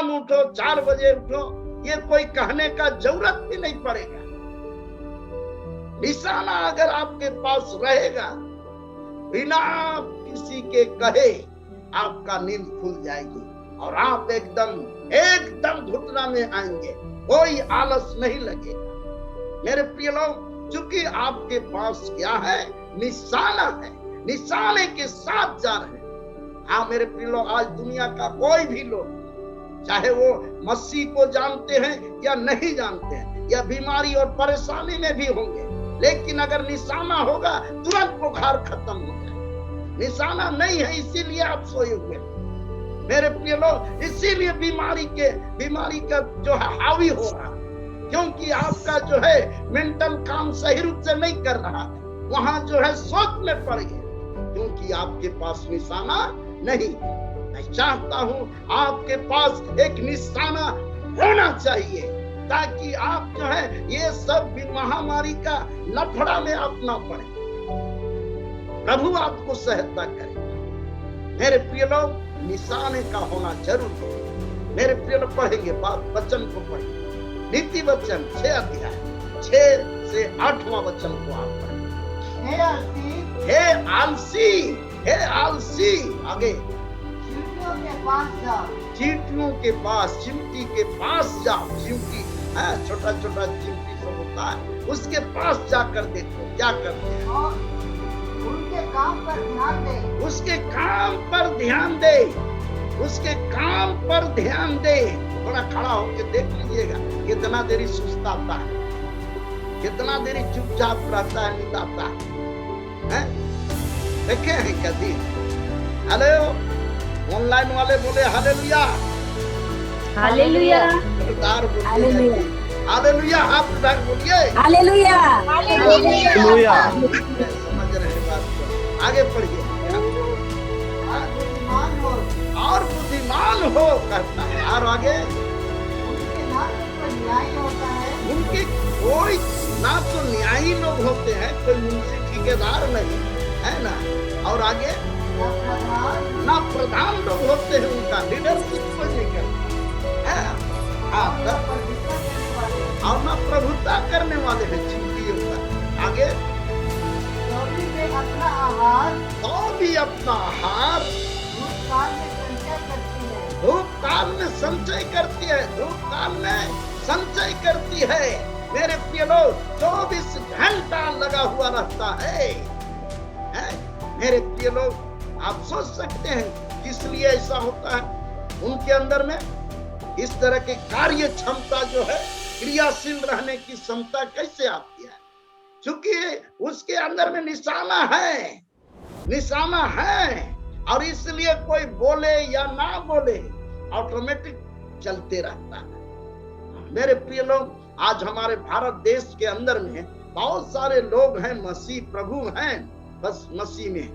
शाम उठो, 4 बजे उठो, ये कोई कहने का जरूरत भी नहीं पड़ेगा। निशाना अगर आपके पास रहेगा, बिना किसी के कहे आपका नींद खुल जाएगी और आप एकदम घुटना में आएंगे, कोई आलस नहीं लगेगा। मेरे प्रिय लोग, चूंकि आपके पास क्या है? निशाना है, निशाने के साथ जा रहे हैं। हाँ मेरे प्रिय लोग, आज दुनिया का कोई भी लोग, चाहे वो मसीह को जानते हैं या नहीं जानते हैं, या बीमारी और परेशानी में भी होंगे, लेकिन अगर निशाना होगा तुरंत बुखार खत्म हो जाए। निशाना नहीं है, इसीलिए आप सोए हुए हैं। मेरे प्रिय लोग, इसीलिए बीमारी का जो है हावी हो रहा है, क्योंकि आपका जो है मेंटल काम सही रूप से नहीं कर रहा है, वहां जो है सोच में पड़ गए, क्योंकि आपके पास निशाना नहीं। मैं चाहता हूं आपके पास एक निशाना होना चाहिए, ताकि आप जो है ये सब महामारी का लफड़ा में आप ना पड़े। प्रभु आपको सहायता करेगा। मेरे प्रिय लोग, निशाने का होना जरूरी है। मेरे प्रिय लोग, पढ़ेंगे वचन को पढ़ेंगे, नीति वचन 6 अध्याय 6 से 8वां वचन को आप पढ़ेंगे। हे आलसी, आगे चींटियों के पास जाओ, चींटियों के पास, चिमटी के पास जाओ। चिमटी छोटा छोटा चिमटी सब होता है, उसके पास जाकर देखो क्या करते हैं। और उनके काम पर ध्यान दे, उसके काम पर ध्यान दे, उसके काम पर ध्यान दे। थोड़ा खड़ा होकर देख लीजिएगा, कितना देरी सुस्ताता है, कितना देरी चुपचाप रहता है, नींद आता है। देखे हैं कभी? हेलो, ऑनलाइन वाले बोले हालेलुया, हालेलुया, हालेलुया, हालेलुया। आप उधर बोलिए हालेलुया, हालेलुया। समझ रहे बात को, आगे पढ़िए। और बुद्धिमान हो करता है, और आगे उनके ना तो न्याय होता है, उनके कोई ना तो न्यायी लोग होते हैं, कोई मुंशी ठेकेदार नहीं है ना, और आगे ना प्रधान लोग होते हैं, उनका लीडरशिप को नहीं करता है, और ना प्रभुता करने वाले हैं चिंतियों का। आगे तो भी अपना आहार धूपकाल में संचय करती है, धूपकाल में संचय करती है। मेरे प्रिय लोग, 24 घंटा लगा हुआ रहता है। मेरे प्रिय लोग, आप सोच सकते हैं किस लिए ऐसा होता है। उनके अंदर में इस तरह के कार्य क्षमता जो है, क्रियाशील रहने की क्षमता कैसे आती है? क्योंकि उसके अंदर में निशाना है, निशाना है, और इसलिए कोई बोले या ना बोले ऑटोमेटिक चलते रहता है। मेरे प्रिय लोग, आज हमारे भारत देश के अंदर में बहुत सारे लोग हैं, मसीह प्रभु हैं, बस मसीह में,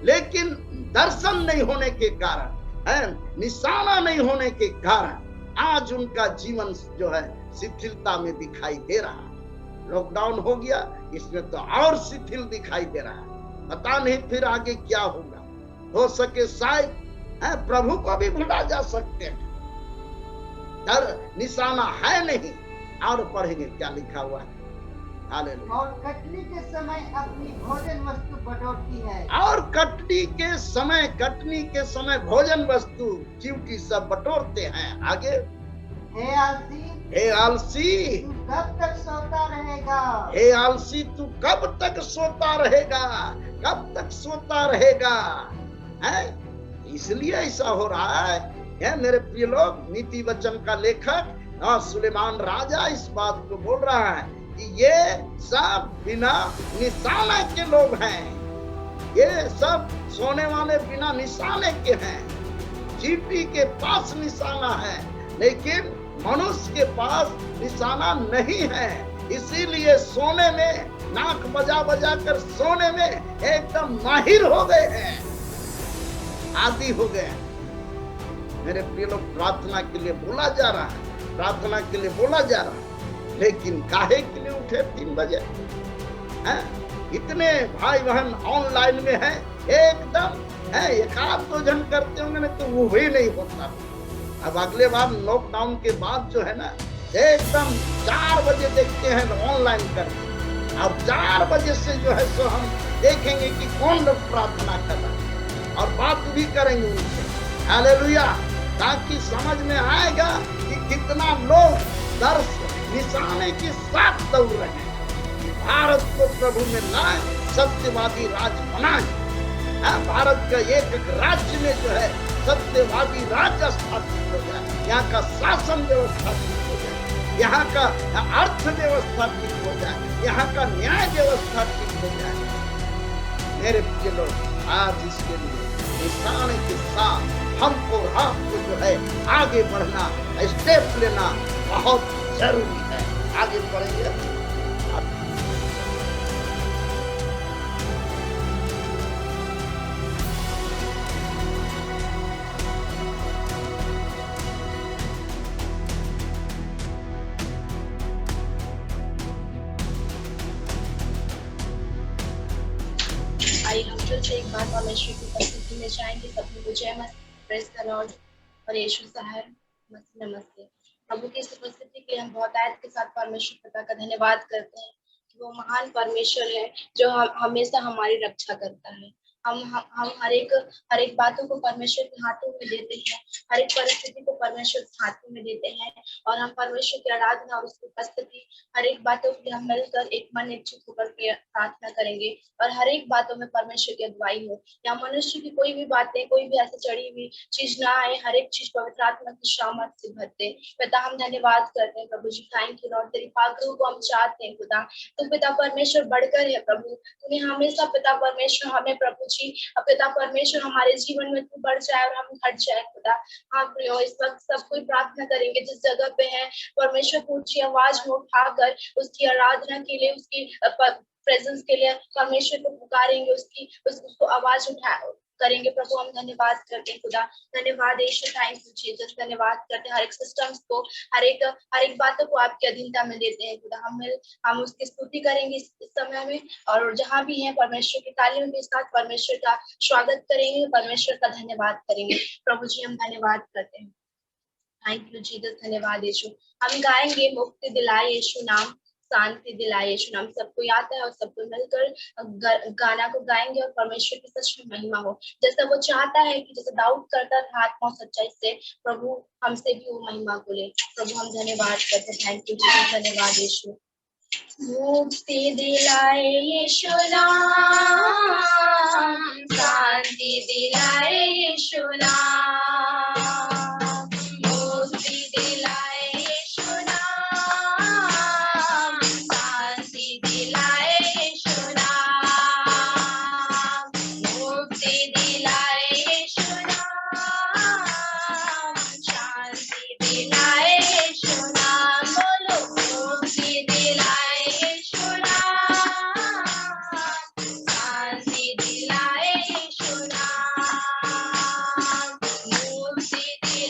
लेकिन दर्शन नहीं होने के कारण, निशाना नहीं होने के कारण आज उनका जीवन जो है शिथिलता में दिखाई दे रहा है। लॉकडाउन हो गया, इसमें तो और शिथिल दिखाई दे रहा है। पता नहीं फिर आगे क्या होगा। हो सके शायद प्रभु को भी भुला जा सकते हैं। डर निशाना है नहीं। और पढ़ेंगे क्या लिखा हुआ है। हालेलुया। और कटनी के समय अपनी भोजन वस्तु बटोरती है, और कटनी के समय भोजन वस्तु चिमटी सब बटोरते हैं। आगे हे आलसी, तू कब तक सोता रहेगा, हे आलसी, तू कब तक सोता रहेगा, कब तक सोता रहेगा। इसलिए ऐसा हो रहा है मेरे प्रिय लोग। नीति वचन का लेखक सुलेमान राजा इस बात को बोल रहा है कि ये सब बिना निशाने के लोग हैं, ये सब सोने वाले बिना निशाने के हैं। चींटी के पास निशाना है, लेकिन मनुष्य के पास निशाना नहीं है। इसीलिए सोने में नाक बजा बजा कर सोने में एकदम माहिर हो गए हैं, आदी हो गए। मेरे प्रिय लोग, प्रार्थना के लिए बोला जा रहा है, प्रार्थना के लिए बोला जा रहा है, लेकिन काहे के लिए उठे 3 बजे? इतने भाई बहन ऑनलाइन में हैं, एकदम 1 आध 2 जन करते होंगे, नहीं तो वो भी नहीं होता। अब अगले बार लॉकडाउन के बाद जो है ना, एकदम 4 बजे देखते हैं ऑनलाइन करके, और 4 बजे से जो है सो हम देखेंगे कि कौन लोग प्रार्थना कर रहा है, और बात भी करेंगे उनसे। हालेलुया। ताकि समझ में आएगा कि कितना लोग दर्श निशाने के साथ दौड़ रहे हैं। भारत को प्रभु में लाए, सत्यवादी राज्य बनाए। भारत का एक राज्य में जो है सत्यवादी राज्य स्थापित हो जाए, यहाँ का शासन व्यवस्था ठीक हो जाए, यहाँ का अर्थव्यवस्था ठीक हो जाए, यहाँ का न्याय व्यवस्था ठीक हो जाए। मेरे प्रिय लोग, आज इसके लिए निशाने के साथ हमको आपको जो है आगे बढ़ना, स्टेप लेना बहुत जरूरी है। आगे बढ़ेंगे। आइए हम फिर से एक बार परमेश्वर की उपस्थिति में जाएंगे। सभी को जय मसीह, प्रेज़ द लॉर्ड और यीशु साहब मसीह नमस्ते। प्रभु की इस उपस्थिति के लिए हम बहुत आयत के साथ परमेश्वर पिता का धन्यवाद करते हैं कि वो महान परमेश्वर है जो हमेशा हमारी रक्षा करता है। हम हर एक बातों को परमेश्वर के हाथों में देते हैं, हर एक परिस्थिति को परमेश्वर के हाथों में देते हैं, और हम परमेश्वर की आराधना और उसकी उपस्थिति हर एक बातों के लिए हम मिलकर एक मन इच्छुक होकर प्रार्थना करेंगे, और हर एक बातों में परमेश्वर की अगुवाई हो। या मनुष्य की कोई भी बातें, कोई भी ऐसी चढ़ी हुई चीज ना आए, हर एक चीज पवित्र आत्मा की सामर्थ्य से भरते। पिता हम धन्यवाद करते हैं प्रभु जी, थैंक यू लॉर्ड, तेरी पाक को हम चाहते हैं खुदा। तो पिता परमेश्वर बढ़कर है प्रभु, तुम्हें हमेशा पिता परमेश्वर हमें प्रभु पिता परमेश्वर हमारे जीवन में तू बढ़ जाए और हम घट जाए खुदा। हाँ प्रियो, इस वक्त सब कोई प्रार्थना करेंगे जिस जगह पे है, परमेश्वर को ऊंची आवाज में उठाकर उसकी आराधना के लिए, उसकी प्रेजेंस के लिए परमेश्वर को पुकारेंगे, उसको आवाज उठा करेंगे। प्रभु हम धन्यवाद करते हैं खुदा, धन्यवाद यीशु, थैंक यू जीसस, धन्यवाद करते हैं हर एक सिस्टम्स को, हर एक बातों को आपकी अधीनता में देते हैं खुदा। हम उसकी स्तुति करेंगे इस समय में, और जहां भी हैं परमेश्वर की तालियों के साथ परमेश्वर का स्वागत करेंगे, परमेश्वर का धन्यवाद करेंगे। प्रभु जी हम धन्यवाद करते हैं, थैंक यू जीसस, धन्यवाद यीशु। हम गाएंगे मुक्ति दिलाए यीशु नाम, शांति दिलाए यीशु नाम। सबको याद है और सबको मिलकर गाना को गाएंगे और परमेश्वर की सच में महिमा हो, जैसा वो चाहता है कि जैसे दाऊद करता था आत्मा सच्चाई से, प्रभु हमसे भी वो महिमा को ले। प्रभु हम धन्यवाद करते हैं, थैंक यू जीसस, धन्यवाद यीशु। मुक्ति दिलाए यीशु नाम, शांति दिलाए यीशु नाम, मुक्ति दिलाए यीशु नाम, शांति दिलाए यीशु नाम, मुक्ति दिलाए यीशु नाम, शांति दिलाए यीशु नाम। बोलो मुक्ति दिलाए यीशु नाम, शांति दिलाए यीशु नाम, मुक्ति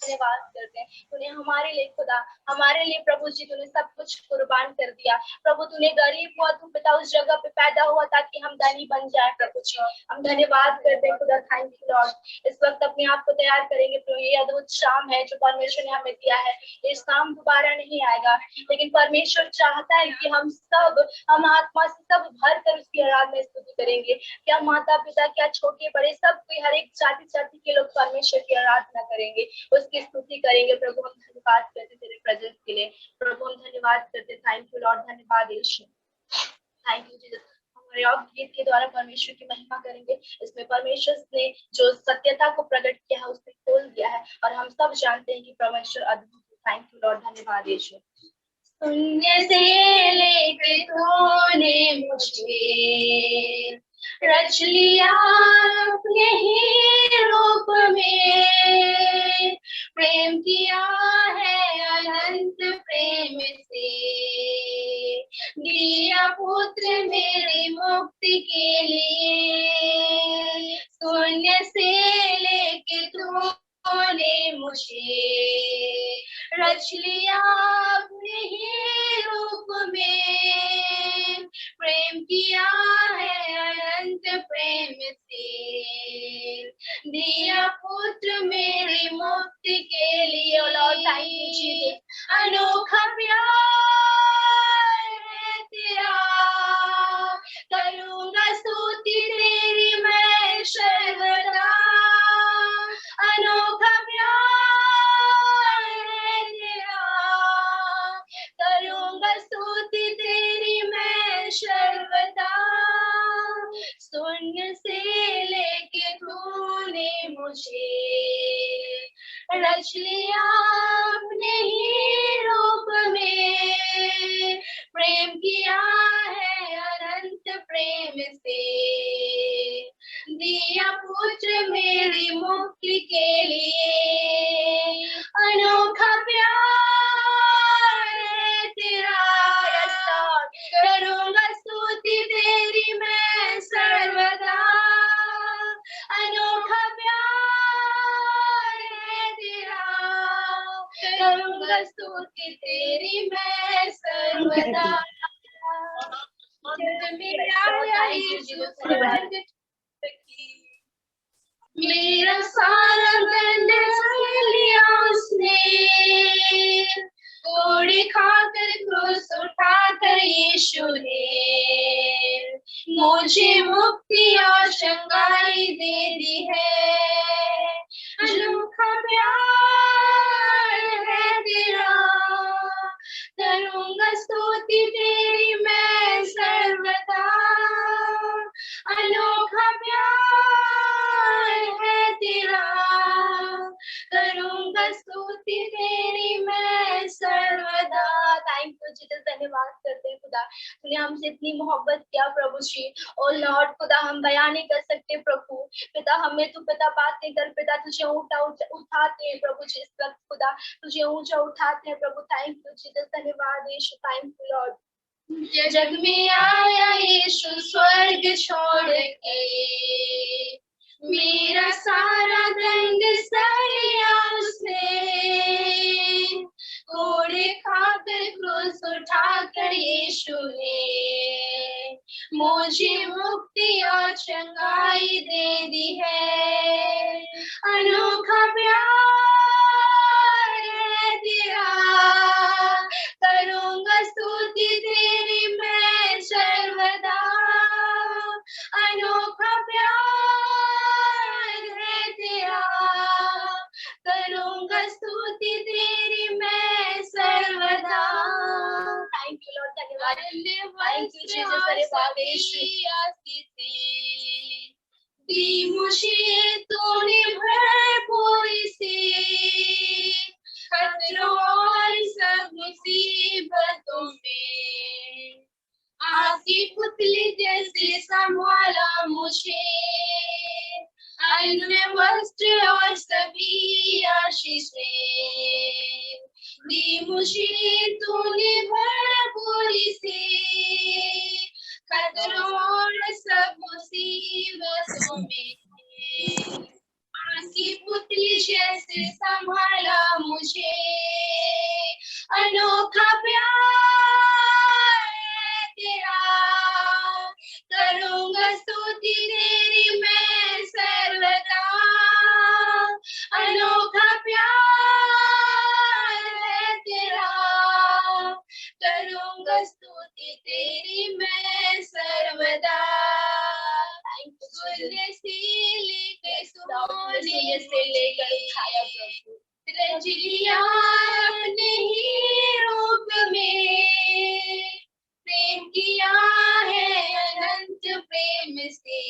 धन्यवाद करते हैं। तूने हमारे लिए खुदा, हमारे लिए प्रभु जी तूने सब कुछ कुर्बान कर दिया। प्रभु तूने गरीब हुआ, तू पिता उस जगह पे पैदा हुआ ताकि हम धनी बन जाए। प्रभु जी हम धन्यवाद करते हैं खुदा। Thank you Lord. इस वक्त अपने आप को तैयार करेंगे प्रभु। ये अद्भुत शाम है जो परमेश्वर ने हमें दिया है। ये शाम दोबारा नहीं आएगा, लेकिन परमेश्वर चाहता है कि हम आत्मा से सब भर कर उसकी आराधना स्तुति करेंगे। क्या माता पिता, क्या छोटे बड़े, सब कोई, हर एक जाति जाति के लोग परमेश्वर की आराधना करेंगे, उसकी स्तुति करेंगे। प्रभु हम धन्यवाद करते तेरे प्रेजेंस के लिए। प्रभु हम धन्यवाद करते। Thank you lord. धन्यवाद यीशु। Thank you Jesus. हमारे और गीत के द्वारा परमेश्वर की महिमा करेंगे। इसमें परमेश्वर ने जो सत्यता को प्रकट किया है उसमें खोल दिया है और हम सब जानते हैं कि परमेश्वर अद्भुत। Thank you lord. धन्यवाद यीशु। शून्य से लेके तूने मुझे रच लिया अपने ही रूप में, प्रेम किया है अनंत प्रेम से, दिया पुत्र मेरी मुक्ति के लिए। शून्य से लेके तूने मुझे रच लिया अपने ही रूप में, प्रेम किया है अनंत प्रेम से, दिया पुत्र मेरी मुक्ति के लिए। Lord thank you Jesus. अनोखा प्यार है तेरा, करूंगा स्तुति तेरी मैं सर्वदा। अनोखा करूंगा स्तुति तेरी मैं सर्वदा। शून्य से लेके तूने मुझे रच लिया अपने ही रूप में, प्रेम किया है अनंत प्रेम से, दिया पुत्र मेरी मुक्ति के लिए। अनोखा प्यार है तेरा, करूंगा स्तुति तेरी मैं सर्वदा। अनोखा प्यार है तेरा, करूंगा स्तुति तेरी मैं सर्वदा। मेरा सारा दंड सह लिया उसने, कोड़ी खाकर क्रूस उठाकर यीशु ने मुझे मुक्ति और चंगाई दे दी है। अनोखा प्यार है तेरा, करूंगा स्तुति तेरी मैं सर्वदा। अनोखा प्यार है तेरा, करूंगा स्तुति तेरी मैं सर्वदा। Thank you Jesus. धन्यवाद करते हैं खुदा, तूने हमसे इतनी मोहब्बत किया प्रभु श्री। ओ लॉर्ड खुदा हम बयान नहीं कर सकते प्रभु। पिता हमें तू पिता बातें कर पिता, तुझे उठाते हैं प्रभु जी। इस वक्त खुदा तुझे ऊंचा उठाते हैं प्रभु। Thank you Jesus. धन्यवाद यीशु। Thank you lord. जग में आया यीशु स्वर्ग छोड़ के, मेरा सारा दंड सह लिया उसने, कोड़े खाकर क्रूस उठाकर यीशु ने मुझे मुक्ति और चंगाई दे दी है। अनोखा प्यार है तेरा, करूंगा स्तुति तेरी मैं सर्वदा। अनोखा प्यार है तेरा, करूंगा स्तुति तेरी मैं सर्वदा। Thank you lord. धन्यवाद। Thank you Jesus. दी मुझे तूने भरपूरी से, खतरों और सब मुसीबतों में, आपकी पुतली जैसे संभाला मुझे। अन्न वस्त्र और सभी आशीषें दी मुझे तूने भरपूरी से, खतरों और सब मुसीबतों में, आपकी पुतली पुत्री जैसे संभाला मुझे, अनोखा प्यार है तेरा, करूंगा स्तुति तेरी मैं सर्वदा, अनोखा प्यार है तेरा, करूंगा स्तुति तेरी मैं सर्वदा। सूर्य से लेकर सोने से लेकर छाया प्रभु रच लिया अपने ही रूप में, प्रेम किया है अनंत प्रेम से,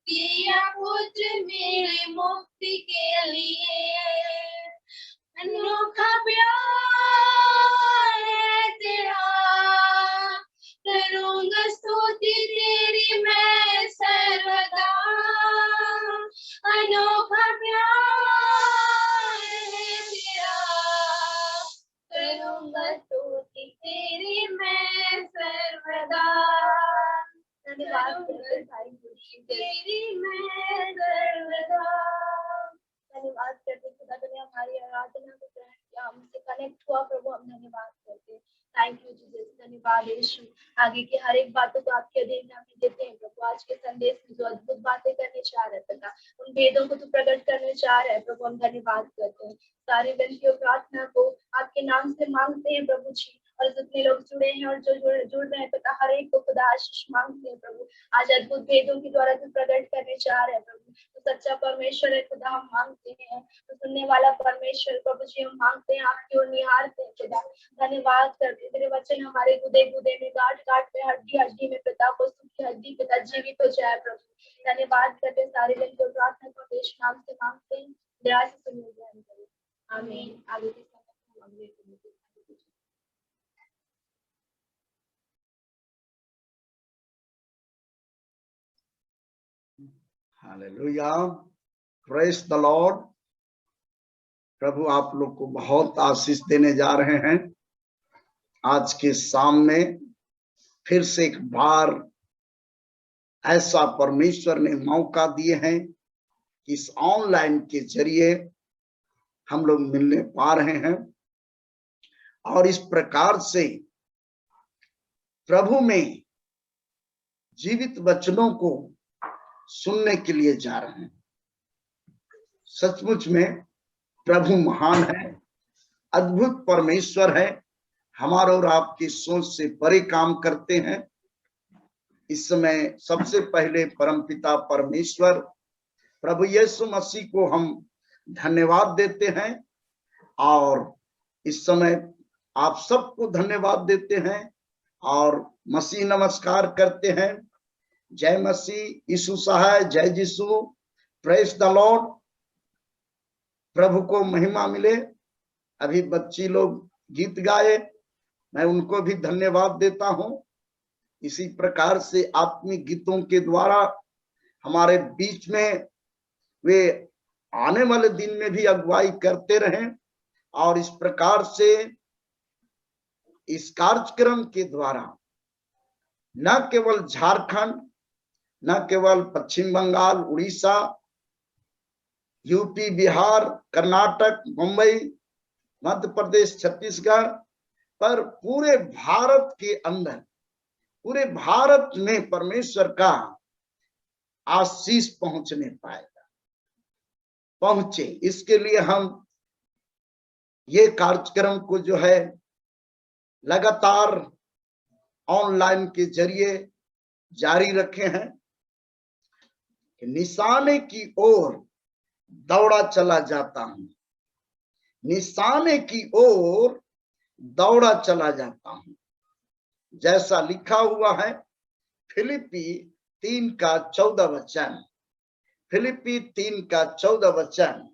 दिया पुत्र मेरे मुक्ति के लिए, अनोखा प्यार है तेरा, करूंगा स्तुति तेरी मैं सर्वदा, अनोखा प्यार है तेरा, करूंगा स्तुति तेरी मैं सर्वदा, धन्यवाद तेरी मैं सर्वदा। धन्यवाद करते खुदा, तूने हमारी आराधना को ग्रहण किया, हमसे कनेक्ट हुआ प्रभु, हम धन्यवाद करते। थैंक यू जीसस, धन्यवाद यीशु। आगे की हर एक बातों को आपके अधीन में देते हैं प्रभु। आज के संदेश में जो अद्भुत बातें करने चाह रहे पिता, उन भेदों को तू प्रकट करने चाह रहे हैं प्रभु, हम धन्यवाद करते हैं। सारी विनतियों प्रार्थना को आपके नाम से मांगते हैं प्रभु जी, और जितने लोग जुड़े हैं और जो जुड़ रहे हैं पिता, हर एक को खुदा आशीष मांगते हैं प्रभु। आज अद्भुत भेदों के द्वारा तू प्रकट करने चाह रहे हैं प्रभु। तो सच्चा परमेश्वर है खुदा, हम मांगते हैं। तो सुनने वाला परमेश्वर प्रभु जी, हम मांगते हैं, आपकी ओर निहारते हैं खुदा। धन्यवाद करते, तेरे वचन हमारे गुदे गुदे में, गांठ गांठ में, हड्डी हड्डी में पिता, पशु की हड्डी पिता जीवित हो जाए प्रभु। धन्यवाद करते, सारे दिन को प्रार्थना को यीशु नाम से मांगते हैं, दया से सुनिए ध्यान करें, आमीन। आगे के समय हम अगले हालेलुया, प्रेज द लॉर्ड। प्रभु आप लोग को बहुत आशीष देने जा रहे हैं। आज के शाम में फिर से एक बार ऐसा परमेश्वर ने मौका दिए हैं कि इस ऑनलाइन के जरिए हम लोग मिलने पा रहे हैं और इस प्रकार से प्रभु में जीवित वचनों को सुनने के लिए जा रहे हैं। सचमुच में प्रभु महान है, अद्भुत परमेश्वर है, हमारे और आपकी सोच से बड़े काम करते हैं। इस समय सबसे पहले परमपिता परमेश्वर प्रभु यीशु मसीह को हम धन्यवाद देते हैं और इस समय आप सबको धन्यवाद देते हैं और मसीह नमस्कार करते हैं। जय मसीह, यीशु सहाय, जय यीशु, प्रेज द लॉर्ड। प्रभु को महिमा मिले। अभी बच्ची लोग गीत गाए, मैं उनको भी धन्यवाद देता हूं। इसी प्रकार से आत्मिक गीतों के द्वारा हमारे बीच में वे आने वाले दिन में भी अगुवाई करते रहें और इस प्रकार से इस कार्यक्रम के द्वारा न केवल झारखंड, न केवल पश्चिम बंगाल, उड़ीसा, यूपी, बिहार, कर्नाटक, मुंबई, मध्य प्रदेश, छत्तीसगढ़, पर पूरे भारत के अंदर, पूरे भारत में परमेश्वर का आशीष पहुंचने पाएगा, पहुंचे। इसके लिए हम ये कार्यक्रम को जो है लगातार ऑनलाइन के जरिए जारी रखे हैं। निशाने की ओर दौड़ा चला जाता हूं, निशाने की ओर दौड़ा चला जाता हूं, जैसा लिखा हुआ है फिलिप्पी 3:14 वचन। फिलिप्पी 3:14 वचन।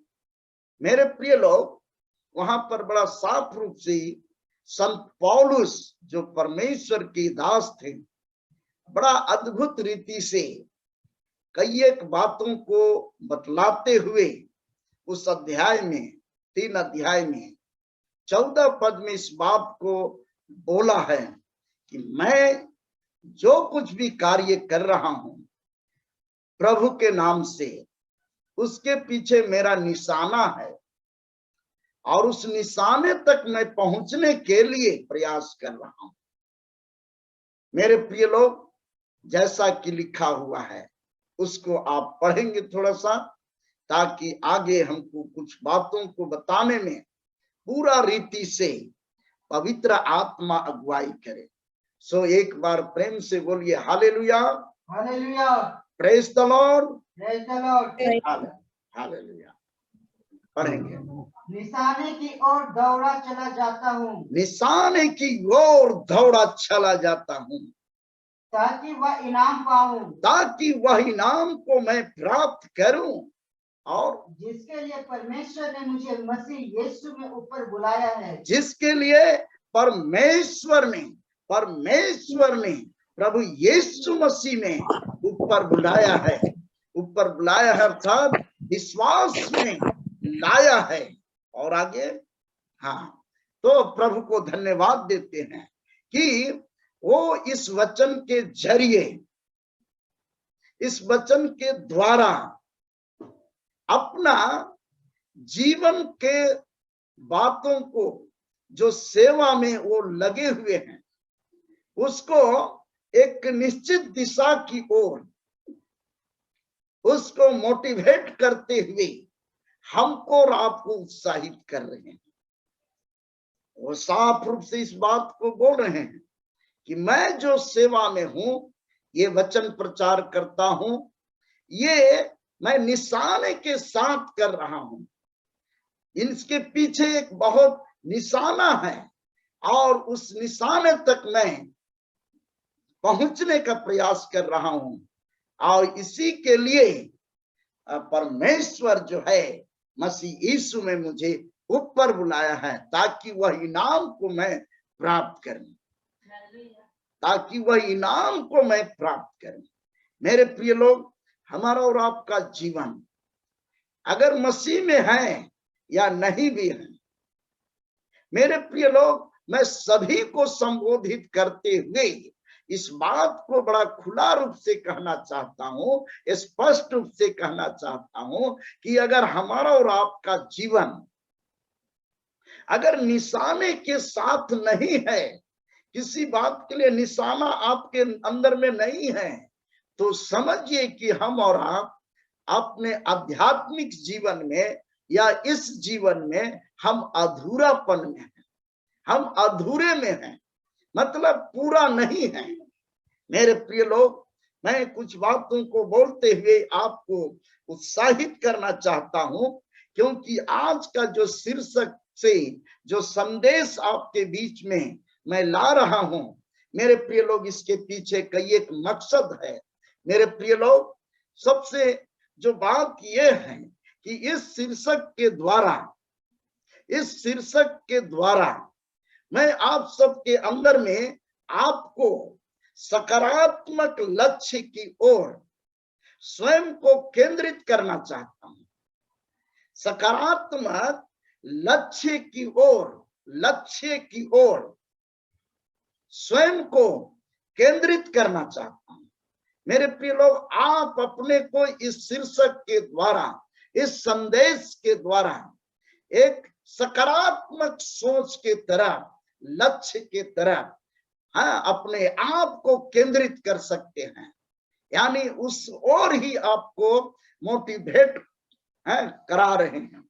मेरे प्रिय लोग, वहां पर बड़ा साफ रूप से संत पौलुस जो परमेश्वर के दास थे, बड़ा अद्भुत रीति से कई एक बातों को बतलाते हुए उस अध्याय में, 3 अध्याय में 14 पद में इस बात को बोला है कि मैं जो कुछ भी कार्य कर रहा हूं प्रभु के नाम से, उसके पीछे मेरा निशाना है और उस निशाने तक मैं पहुंचने के लिए प्रयास कर रहा हूं। मेरे प्रिय लोग, जैसा कि लिखा हुआ है उसको आप पढ़ेंगे थोड़ा सा, ताकि आगे हमको कुछ बातों को बताने में पूरा रीति से पवित्र आत्मा अगुवाई करे। सो एक बार प्रेम से बोलिए hallelujah, hallelujah, praise the Lord, praise the lord. Hallelujah. पढ़ेंगे। निशाने की ओर दौड़ा चला जाता हूँ, निशाने की ओर दौड़ा चला जाता हूँ, ताकि वह इनाम पाऊं, ताकि वह इनाम को मैं प्राप्त करूं, और जिसके लिए परमेश्वर ने मुझे मसीह यीशु में ऊपर बुलाया है। जिसके लिए परमेश्वर ने प्रभु यीशु मसीह ने ऊपर बुलाया है। ऊपर बुलाया है अर्थात विश्वास में लाया है। और आगे, हाँ, तो प्रभु को धन्यवाद देते हैं कि वो इस वचन के जरिए, इस वचन के द्वारा अपना जीवन के बातों को, जो सेवा में वो लगे हुए हैं, उसको एक निश्चित दिशा की ओर उसको मोटिवेट करते हुए हमको और आपको उत्साहित कर रहे हैं। वो साफ रूप से इस बात को बोल रहे हैं कि मैं जो सेवा में हूं, ये वचन प्रचार करता हूं, ये मैं निशाने के साथ कर रहा हूं। इसके पीछे एक बहुत निशाना है और उस निशाने तक मैं पहुंचने का प्रयास कर रहा हूं। और इसी के लिए परमेश्वर जो है मसीह यीशु में मुझे ऊपर बुलाया है, ताकि वह इनाम को मैं प्राप्त करूं, ताकि वह इनाम को मैं प्राप्त करूं। मेरे प्रिय लोग, हमारा और आपका जीवन अगर मसीह में है या नहीं भी है, मेरे प्रिय लोग, मैं सभी को संबोधित करते हुए इस बात को बड़ा खुला रूप से कहना चाहता हूं, स्पष्ट रूप से कहना चाहता हूं कि अगर हमारा और आपका जीवन अगर निशाने के साथ नहीं है, किसी बात के लिए निशाना आपके अंदर में नहीं है, तो समझिए कि हम और आप अपने आध्यात्मिक जीवन में या इस जीवन में हम अधूरापन में हैं, हम अधूरे में हैं, मतलब पूरा नहीं है। मेरे प्रिय लोग, मैं कुछ बातों को बोलते हुए आपको उत्साहित करना चाहता हूं, क्योंकि आज का जो शीर्षक से जो संदेश आपके बीच में मैं ला रहा हूं, मेरे प्रिय लोग, इसके पीछे कई एक मकसद है। मेरे प्रिय लोग, सबसे जो बात यह है कि इस शीर्षक के द्वारा मैं आप सबके अंदर में आपको सकारात्मक लक्ष्य की ओर स्वयं को केंद्रित करना चाहता हूं। सकारात्मक लक्ष्य की ओर स्वयं को केंद्रित करना चाहता हूं। मेरे प्रिय लोग, आप अपने को इस शीर्षक के द्वारा, इस संदेश के द्वारा एक सकारात्मक सोच के तरफ, लक्ष्य के तरफ, हाँ, अपने आप को केंद्रित कर सकते हैं। यानी उस ओर ही आपको मोटिवेट करा रहे हैं।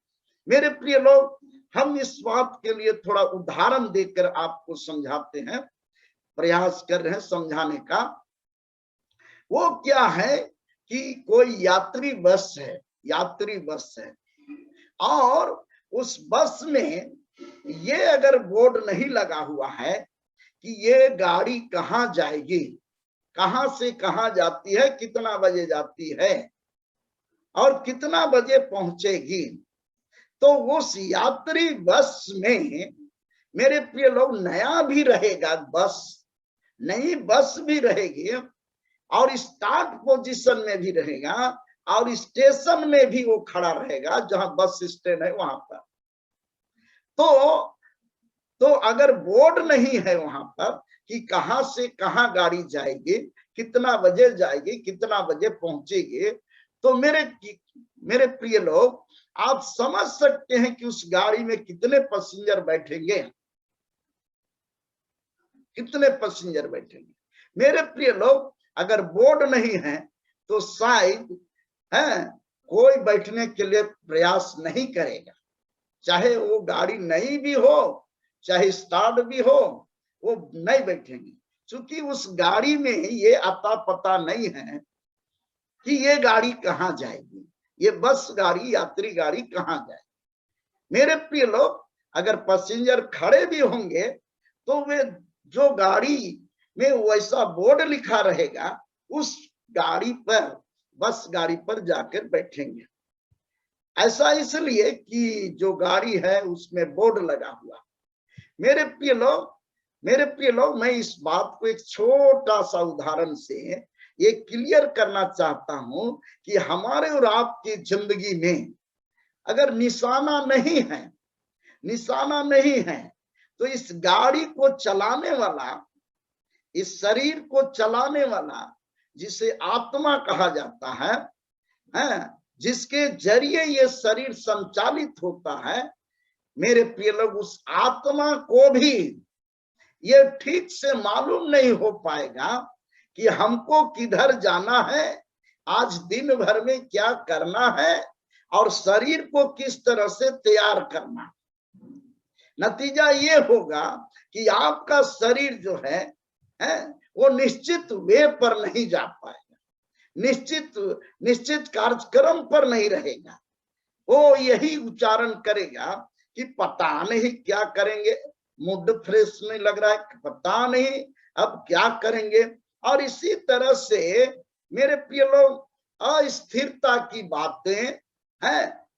मेरे प्रिय लोग, हम इस बात के लिए थोड़ा उदाहरण देकर आपको समझाते हैं, प्रयास कर रहे हैं समझाने का। वो क्या है कि कोई यात्री बस है और उस बस में ये अगर बोर्ड नहीं लगा हुआ है कि ये गाड़ी कहाँ जाएगी, कहाँ से कहाँ जाती है, कितना बजे जाती है और कितना बजे पहुंचेगी, तो उस यात्री बस में मेरे प्रिय लोग नया भी रहेगा, नई बस भी रहेगी और स्टार्ट पोजीशन में भी रहेगा और स्टेशन में भी वो खड़ा रहेगा, जहां बस स्टैंड है वहां पर। तो अगर बोर्ड नहीं है वहां पर कि कहां से कहां गाड़ी जाएगी, कितना बजे जाएगी, कितना बजे पहुंचेगी, तो मेरे प्रिय लोग, आप समझ सकते हैं कि उस गाड़ी में कितने पैसेंजर बैठेंगे, कितने पैसेंजर बैठेंगे। मेरे प्रिय लोग, अगर बोर्ड नहीं है तो शायद कोई बैठने के लिए प्रयास नहीं करेगा, चाहे वो गाड़ी नई भी हो, चाहे स्टार्ट भी हो, वो नहीं बैठेंगे, क्योंकि उस गाड़ी में ये अता पता नहीं है कि ये गाड़ी कहाँ जाएगी, ये बस गाड़ी, यात्री गाड़ी कहाँ जाए। मेरे प्रिय लोग, अगर पैसेंजर खड़े भी होंगे तो वे जो गाड़ी में वैसा बोर्ड लिखा रहेगा उस गाड़ी पर, बस गाड़ी पर जाकर बैठेंगे। ऐसा इसलिए कि जो गाड़ी है उसमें बोर्ड लगा हुआ। मेरे प्रिय लोग, मैं इस बात को एक छोटा सा उदाहरण से ये क्लियर करना चाहता हूं कि हमारे और आपकी जिंदगी में अगर निशाना नहीं है तो इस गाड़ी को चलाने वाला, इस शरीर को चलाने वाला, जिसे आत्मा कहा जाता है, जिसके जरिए ये शरीर संचालित होता है, मेरे प्रिय लोग, उस आत्मा को भी ये ठीक से मालूम नहीं हो पाएगा कि हमको किधर जाना है, आज दिन भर में क्या करना है और शरीर को किस तरह से तैयार करना। नतीजा ये होगा कि आपका शरीर जो है वो निश्चित वे पर नहीं जा पाएगा, निश्चित कार्यक्रम पर नहीं रहेगा। वो यही उच्चारण करेगा कि पता नहीं क्या करेंगे, मूड फ्रेश नहीं लग रहा है, पता नहीं अब क्या करेंगे। और इसी तरह से मेरे प्रिय लोग, अस्थिरता की बातें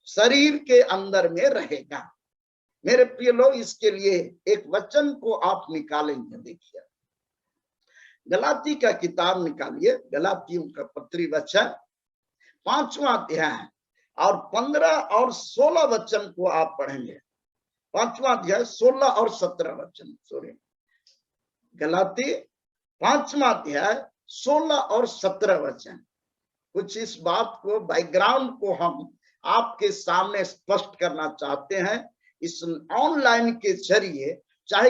शरीर के अंदर में रहेगा। मेरे प्रिय लोग, इसके लिए एक वचन को आप निकालेंगे। देखिए, गलाती का किताब निकालिए, गलातियों का पत्री वचन 5वां अध्याय और 15 और 16 वचन को आप पढ़ेंगे। 5वां अध्याय 16 और 17 वचन, सॉरी, गलाती 5वां अध्याय 16 और 17 वचन। कुछ इस बात को, बैकग्राउंड को हम आपके सामने स्पष्ट करना चाहते हैं। इस ऑनलाइन के जरिए चाहे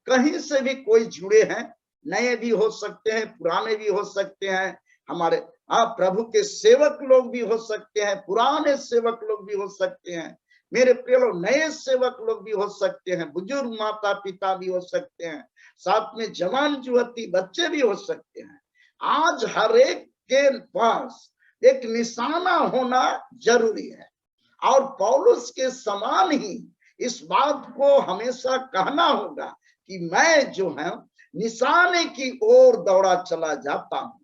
कहीं से भी कोई जुड़े हैं, नए भी हो सकते हैं, पुराने भी हो सकते हैं, हमारे प्रभु के सेवक लोग भी हो सकते हैं, पुराने सेवक लोग भी हो सकते हैं, मेरे प्रिय लोग, नए सेवक लोग भी हो सकते हैं, बुजुर्ग माता पिता भी हो सकते हैं, साथ में जवान युवती बच्चे भी हो सकते हैं। आज हर एक के पास एक निशाना होना जरूरी है, और पौलुस के समान ही इस बात को हमेशा कहना होगा कि मैं जो है निशाने की ओर दौड़ा चला जाता हूं,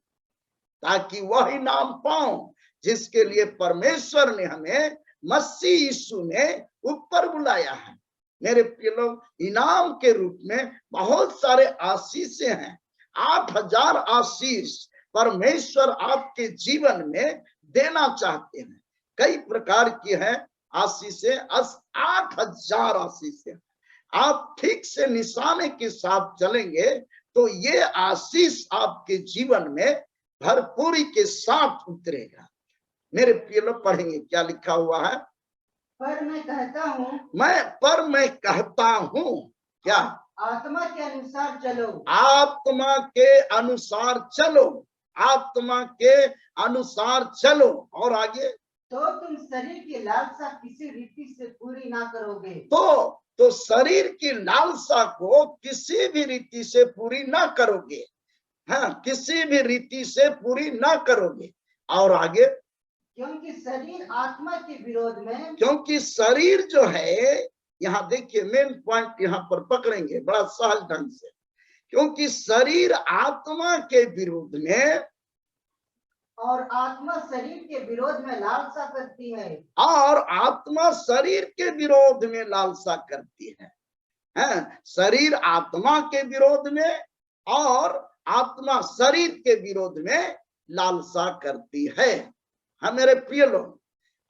ताकि वह इनाम पाऊं जिसके लिए परमेश्वर ने हमें मसीह यीशु में ऊपर बुलाया है। मेरे प्रिय लोग, इनाम के रूप में बहुत सारे आशीषें हैं। 8000 आशीष परमेश्वर आपके जीवन में देना चाहते हैं। कई प्रकार की है आशीषें, 8000 आशीषें। आप ठीक से निशाने के साथ चलेंगे तो ये आशीष आपके जीवन में भरपूरी के साथ उतरेगा। मेरे प्रिय लोग, पढ़ेंगे क्या लिखा हुआ है। पर मैं कहता हूँ क्या? आत्मा के अनुसार चलो, आत्मा के अनुसार चलो, आत्मा के अनुसार चलो। और आगे, तो तुम शरीर की लालसा किसी रीति से पूरी ना करोगे। तो शरीर की लालसा को किसी भी रीति से पूरी ना करोगे। हाँ, किसी भी रीति से पूरी ना करोगे। और आगे, क्योंकि शरीर आत्मा के विरोध में, क्योंकि शरीर जो है, यहाँ देखिए मेन पॉइंट यहाँ पर पकड़ेंगे बड़ा सहज ढंग से। क्योंकि शरीर आत्मा के विरोध में और आत्मा शरीर के विरोध में लालसा करती है, और आत्मा शरीर के विरोध में लालसा करती है। शरीर आत्मा के विरोध में और आत्मा शरीर के विरोध में लालसा करती है। हाँ मेरे प्रिय लोग,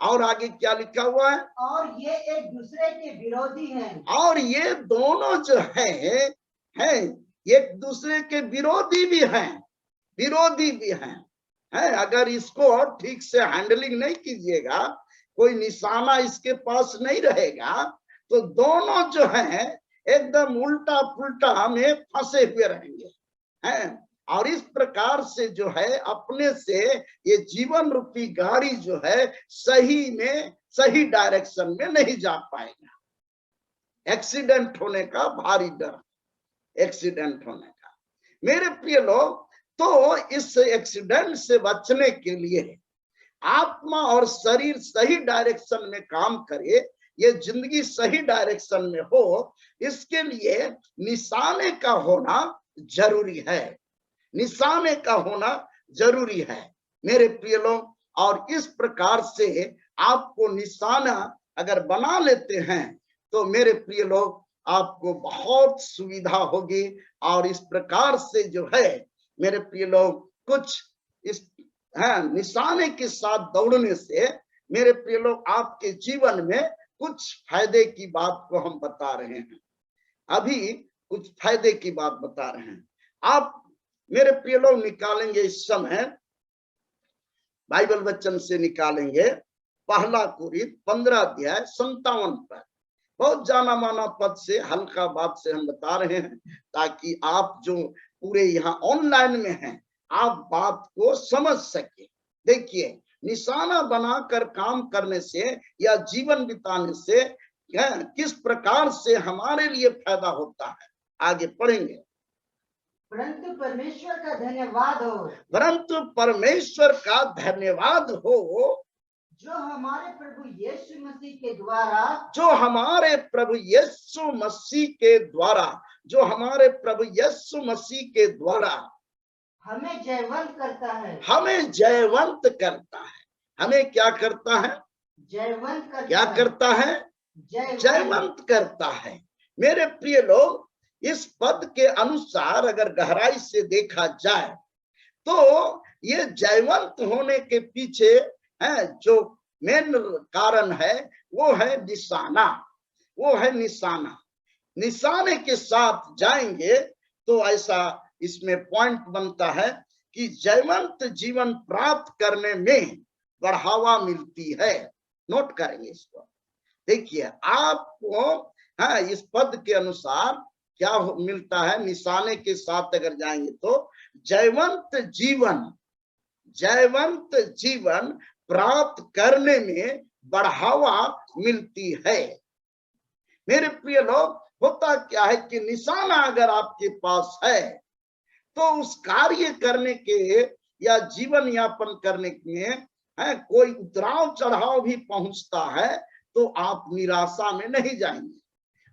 और आगे क्या लिखा हुआ है। और ये एक दूसरे के विरोधी हैं, और ये दोनों जो है एक दूसरे के विरोधी भी हैं, विरोधी भी हैं। है। अगर इसको ठीक से हैंडलिंग नहीं कीजिएगा, कोई निशाना इसके पास नहीं रहेगा, तो दोनों जो है एकदम उल्टा पुल्टा में फंसे हुए रहेंगे, हैं। और इस प्रकार से जो है अपने से ये जीवन रूपी गाड़ी जो है सही में सही डायरेक्शन में नहीं जा पाएगा। एक्सीडेंट होने का भारी डर, एक्सीडेंट होने का। मेरे प्रिय लोग, तो इस एक्सीडेंट से बचने के लिए आत्मा और शरीर सही डायरेक्शन में काम करे, ये जिंदगी सही डायरेक्शन में हो, इसके लिए निशाने का होना जरूरी है, निशाने का होना जरूरी है मेरे प्रिय लोग। और इस प्रकार से आपको निशाना अगर बना लेते हैं तो मेरे प्रिय लोग आपको बहुत सुविधा होगी। और इस प्रकार से जो है मेरे प्रिय लोग, कुछ इस निशाने के साथ दौड़ने से मेरे प्रिय लोग आपके जीवन में कुछ फायदे की बात को हम बता रहे हैं। अभी कुछ फायदे की बात बता रहे हैं। आप मेरे प्रिय लोग निकालेंगे इस समय बाइबल वचन से, निकालेंगे पहला कोरिन्थ 15 अध्याय 57 पर। बहुत जाना माना पद से, हल्का बात से हम बता रहे हैं, ताकि आप जो पूरे यहाँ ऑनलाइन में हैं आप बात को समझ सके। देखिए, निशाना बनाकर काम करने से या जीवन बिताने से किस प्रकार से हमारे लिए फायदा होता है, आगे पढ़ेंगे। परंतु परमेश्वर का धन्यवाद हो, परंतु परमेश्वर का धन्यवाद हो, जो हमारे प्रभु यीशु मसीह के द्वारा, जो हमारे प्रभु यीशु मसीह के द्वारा, जो हमारे प्रभु यीशु मसीह के द्वारा हमें जयवंत करता है, हमें जयवंत करता है। हमें क्या करता है? जयवंत करता क्या करता है? जयवंत करता है। मेरे प्रिय लोग, इस पद के अनुसार अगर गहराई से देखा जाए तो ये जयवंत होने के पीछे है जो मेन कारण है वो है निशाना, वो है निशाना। निशाने के साथ जाएंगे तो ऐसा इसमें पॉइंट बनता है कि जयवंत जीवन प्राप्त करने में बढ़ावा मिलती है। नोट करेंगे इसको। देखिए, आपको इस पद के अनुसार क्या मिलता है, निशाने के साथ अगर जाएंगे तो जयवंत जीवन प्राप्त करने में बढ़ावा मिलती है। मेरे प्रिय लोग, होता क्या है कि निशाना अगर आपके पास है तो उस कार्य करने के या जीवन यापन करने में कोई उतराव चढ़ाव भी पहुंचता है तो आप निराशा में नहीं जाएंगे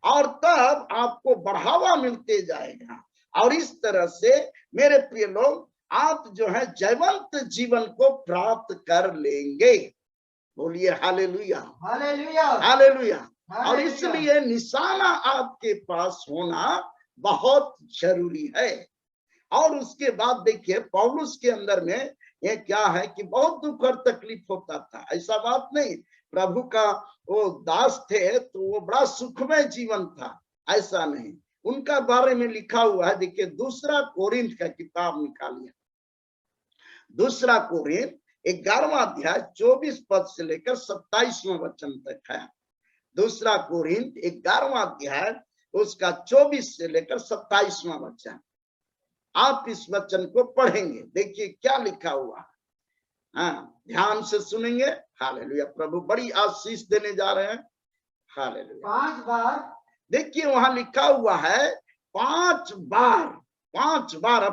और तब आपको बढ़ावा मिलते जाएगा। और इस तरह से मेरे प्रिय लोग, आप जो है जयवंत जीवन को प्राप्त कर लेंगे। बोलिए हालेलुया, हालेलुया, हालेलुया। और इसलिए निशाना आपके पास होना बहुत जरूरी है। और उसके बाद देखिए, पौलुस के अंदर में ये क्या है कि बहुत दुख और तकलीफ होता था, ऐसा बात नहीं। प्रभु का वो दास थे तो वो बड़ा सुखमय जीवन था, ऐसा नहीं। उनका बारे में लिखा हुआ है, देखिए दूसरा कोरिन्थ का किताब निकालिए, दूसरा कोरिन्थ 11वां अध्याय 24 पद से लेकर 27वां वचन तक है। दूसरा कोरिन्थ 11वां अध्याय उसका 24 से लेकर 27वां वचन। आप इस वचन को पढ़ेंगे, देखिए क्या लिखा हुआ है। ध्यान से सुनेंगे। हालेलुया, प्रभु बड़ी आशीष देने जा रहे हैं। हालेलुया। 5 बार देखिए वहां लिखा हुआ है 5 बार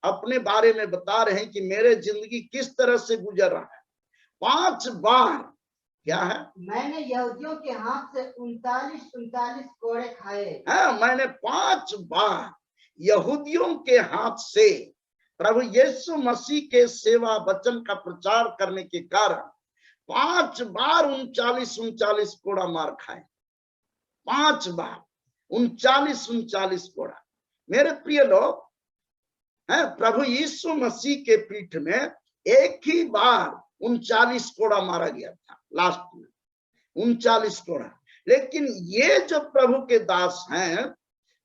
अपने बारे में बता रहे हैं कि मेरे जिंदगी किस तरह से गुजर रहा है। 5 बार क्या है? मैंने यहूदियों के हाथ से 39 कोड़े खाए। मैंने 5 बार यहूदियों के हाथ से प्रभु यीशु मसीह के सेवा वचन का प्रचार करने के कारण 5 बार 39 कोड़ा मार खाए। 5 बार 39 कोड़ा। मेरे प्रिय लोग, प्रभु यीशु मसीह के पीठ में एक ही बार 39 कोड़ा मारा गया था, लास्ट में 39 कोड़ा। लेकिन ये जो प्रभु के दास हैं,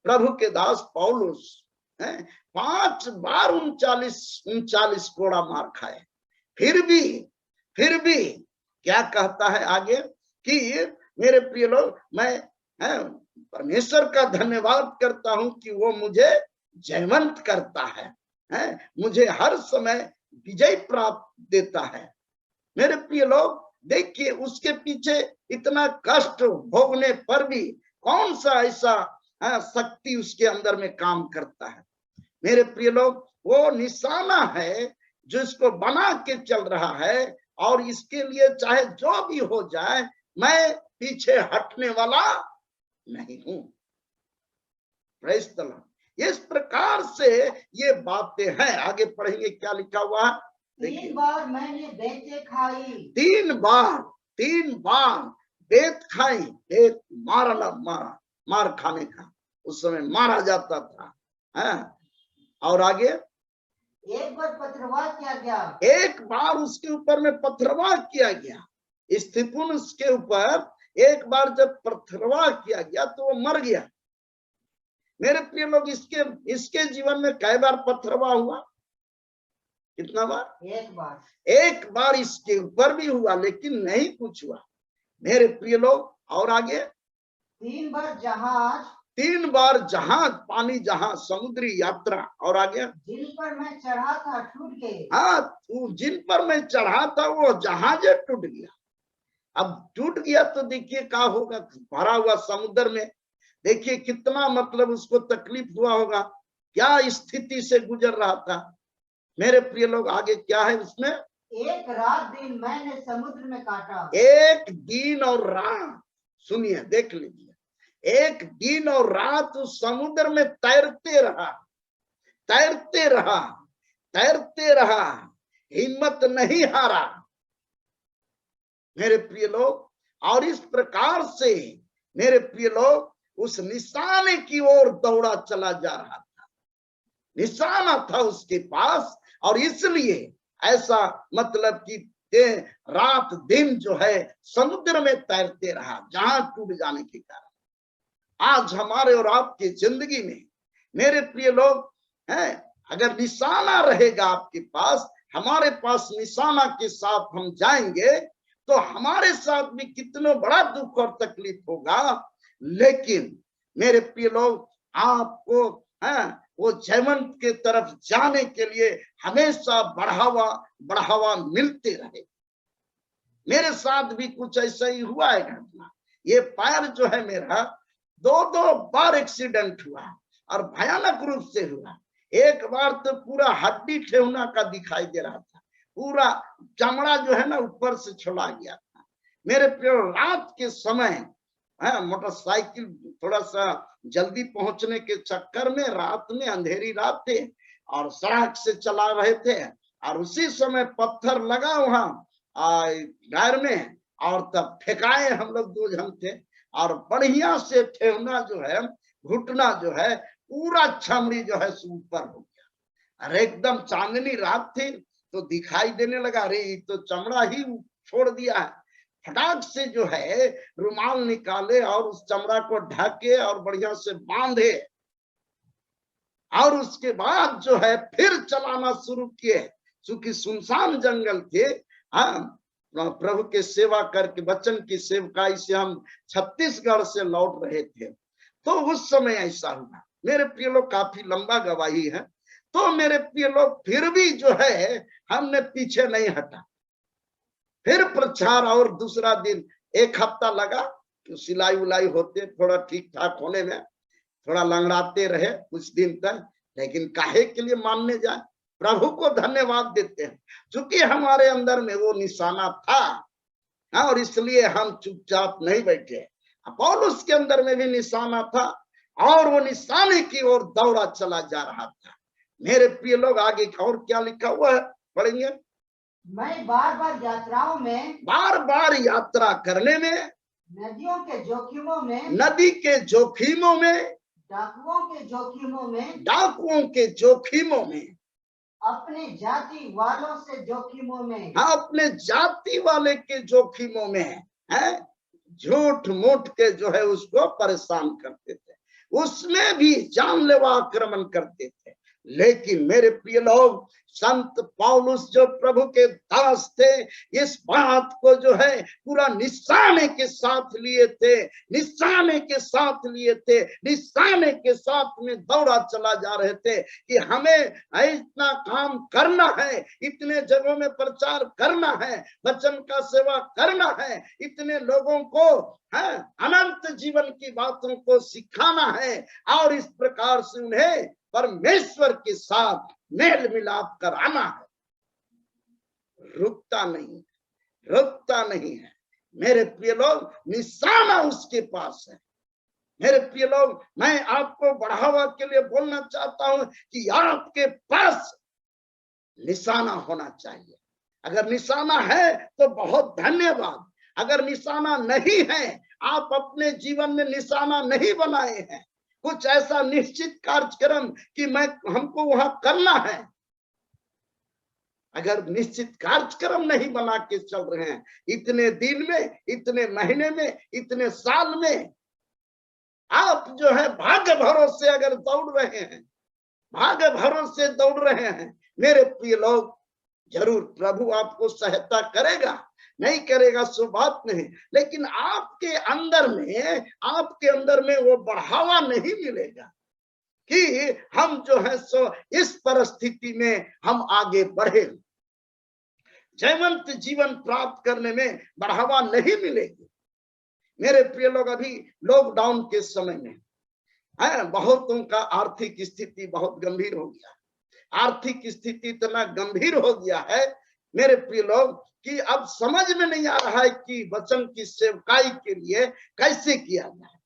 प्रभु के दास पौलुस, हैं? 5 बार 39 कोड़ा मार खाए, फिर भी क्या कहता है आगे कि मेरे प्रिय लोग, मैं परमेश्वर का धन्यवाद करता हूं कि वो मुझे जयवंत करता है, मुझे हर समय विजय प्राप्त देता है। मेरे प्रिय लोग देखिए, उसके पीछे इतना कष्ट भोगने पर भी कौन सा ऐसा शक्ति उसके अंदर में काम करता है। मेरे प्रिय लोग, वो निशाना है जो इसको बना के चल रहा है, और इसके लिए चाहे जो भी हो जाए मैं पीछे हटने वाला नहीं हूं। Praise the Lord. इस प्रकार से ये बातें हैं। आगे पढ़ेंगे क्या लिखा हुआ है। 3 बार मैंने बेंतें खाई। 3 बार बेत खाई। बेत मार खाने का, उस समय मारा जाता था, और आगे 1 बार पथरवाह किया गया। 1 बार उसके ऊपर में पथरवाह किया गया। स्तिफनुस के ऊपर 1 बार जब पथरवाह किया गया तो वो मर गया। मेरे प्रिय लोग, इसके जीवन में कई बार पथरवाह हुआ? कितना बार? 1 बार। 1 बार इसके ऊपर भी हुआ, लेकिन नहीं कुछ हुआ। मेरे प्रिय लोग, और आगे 3 बार जहाज। 3 बार जहाज, पानी जहाज, समुद्री यात्रा। और आगे जिन पर मैं चढ़ा था टूट गए। जिन पर मैं चढ़ा था वो जहाज टूट गया। अब टूट गया तो देखिए क्या होगा, भरा हुआ समुद्र में, देखिए कितना मतलब उसको तकलीफ हुआ होगा, क्या स्थिति से गुजर रहा था। मेरे प्रिय लोग, आगे क्या है उसमें? 1 रात दिन मैंने समुद्र में काटा। 1 दिन और रात, सुनिए देख लीजिए, 1 दिन और रात उस समुद्र में तैरते रहा, हिम्मत नहीं हारा। मेरे प्रिय लोग, और इस प्रकार से मेरे प्रिय लोग उस निशाने की ओर दौड़ा चला जा रहा था। निशाना था उसके पास, और इसलिए ऐसा मतलब कि रात दिन जो है समुद्र में तैरते रहा, जहां टूट जाने के कारण। आज हमारे और आपकी जिंदगी में मेरे प्रिय लोग अगर निशाना रहेगा आपके पास, हमारे पास निशाना के साथ हम जाएंगे तो हमारे साथ भी कितना बड़ा दुख और तकलीफ होगा, लेकिन मेरे प्रिय लोग आपको वो जयवंत के तरफ जाने के लिए हमेशा बढ़ावा मिलते रहे। मेरे साथ भी कुछ ऐसा ही हुआ है घटना। ये पैर जो है मेरा 2 बार एक्सीडेंट हुआ, और भयानक रूप से हुआ। 1 बार तो पूरा हड्डी ठेहुना का दिखाई दे रहा था, पूरा चमड़ा जो है ना ऊपर से छोड़ा गया था। मेरे प्रिय, रात के समय मोटरसाइकिल थोड़ा सा जल्दी पहुंचने के चक्कर में रात में, अंधेरी रात थे, और सड़क से चला रहे थे, और उसी समय पत्थर लगा वहां टायर में, और तब फेंकाए हम लोग 2 जन थे, और बढ़िया से ठेहुना जो है, घुटना जो है, पूरा चमड़ी जो है ऊपर हो गया। अरे एकदम चांदनी रात थी तो दिखाई देने लगा, अरे तो चमड़ा ही छोड़ दिया है। फटाक से जो है रुमाल निकाले और उस चमड़ा को ढके और बढ़िया से बांधे, और उसके बाद जो है फिर चलाना शुरू किए। चूंकि सुनसान जंगल थे, प्रभु के सेवा करके वचन की सेवकाई से हम छत्तीसगढ़ से लौट रहे थे, तो उस समय ऐसा हुआ। मेरे प्रिय लोग, काफी लंबा गवाही है। तो मेरे प्रिय लोग, फिर भी जो है हमने पीछे नहीं हटा। फिर प्रचार, और दूसरा दिन 1 हफ्ता लगा कि सिलाई उलाई होते, थोड़ा ठीक ठाक होने में, थोड़ा लंगड़ाते रहे कुछ दिन तक, लेकिन काहे के लिए मानने जाए। प्रभु को धन्यवाद देते हैं, क्योंकि हमारे अंदर में वो निशाना था, और इसलिए हम चुपचाप नहीं बैठे। पौलुस के अंदर में भी निशाना था, और वो निशाने की ओर दौड़ा चला जा रहा था। मेरे प्रिय लोग, आगे और क्या लिखा हुआ है पढ़ेंगे। मैं बार बार यात्रा करने में, नदियों के जोखिमों में, नदी के जोखिमों में, डाकुओं के जोखिमों में, अपने जाति वालों से जोखिमों में, अपने जाति वाले के जोखिमों में, झूठ मूठ के जो है उसको परेशान करते थे। उसमें भी जानलेवा आक्रमण करते थे। लेकिन मेरे प्रिय लोग, संत पौलुस जो प्रभु के दास थे, इस बात को जो है पूरा निशाने के साथ लिए थे, निशाने के साथ लिए थे, निशाने के साथ में दौड़ा चला जा रहे थे कि हमें इतना काम करना है, इतने जगहों में प्रचार करना है, वचन का सेवा करना है, इतने लोगों को अनंत जीवन की बातों को सिखाना है और इस प्रकार से उन्हें परमेश्वर के साथ मेल मिलाप कराना है। रुकता नहीं है मेरे प्रिय लोग, निशाना उसके पास है। मेरे प्रिय लोग, मैं आपको बढ़ावा के लिए बोलना चाहता हूं कि आपके पास निशाना होना चाहिए। अगर निशाना है तो बहुत धन्यवाद, अगर निशाना नहीं है, आप अपने जीवन में निशाना नहीं बनाए हैं, कुछ ऐसा निश्चित कार्यक्रम कि हमको वहां करना है, अगर निश्चित कार्यक्रम नहीं बना के चल रहे हैं, इतने दिन में, इतने महीने में, इतने साल में आप जो है भाग्य भरोसे अगर दौड़ रहे हैं, भाग्य भरोसे दौड़ रहे हैं, मेरे प्रिय लोग, जरूर प्रभु आपको सहायता करेगा, नहीं करेगा सो बात नहीं, लेकिन आपके अंदर में वो बढ़ावा नहीं मिलेगा कि हम जो है सो इस परिस्थिति में हम आगे बढ़े। जयवंत जीवन प्राप्त करने में बढ़ावा नहीं मिलेगी। मेरे प्रिय लोग, अभी लॉकडाउन के समय में बहुतों का आर्थिक स्थिति बहुत गंभीर हो गया। आर्थिक स्थिति इतना गंभीर हो गया है मेरे प्रिय लोग कि अब समझ में नहीं आ रहा है कि वचन की सेवकाई के लिए कैसे किया जाए।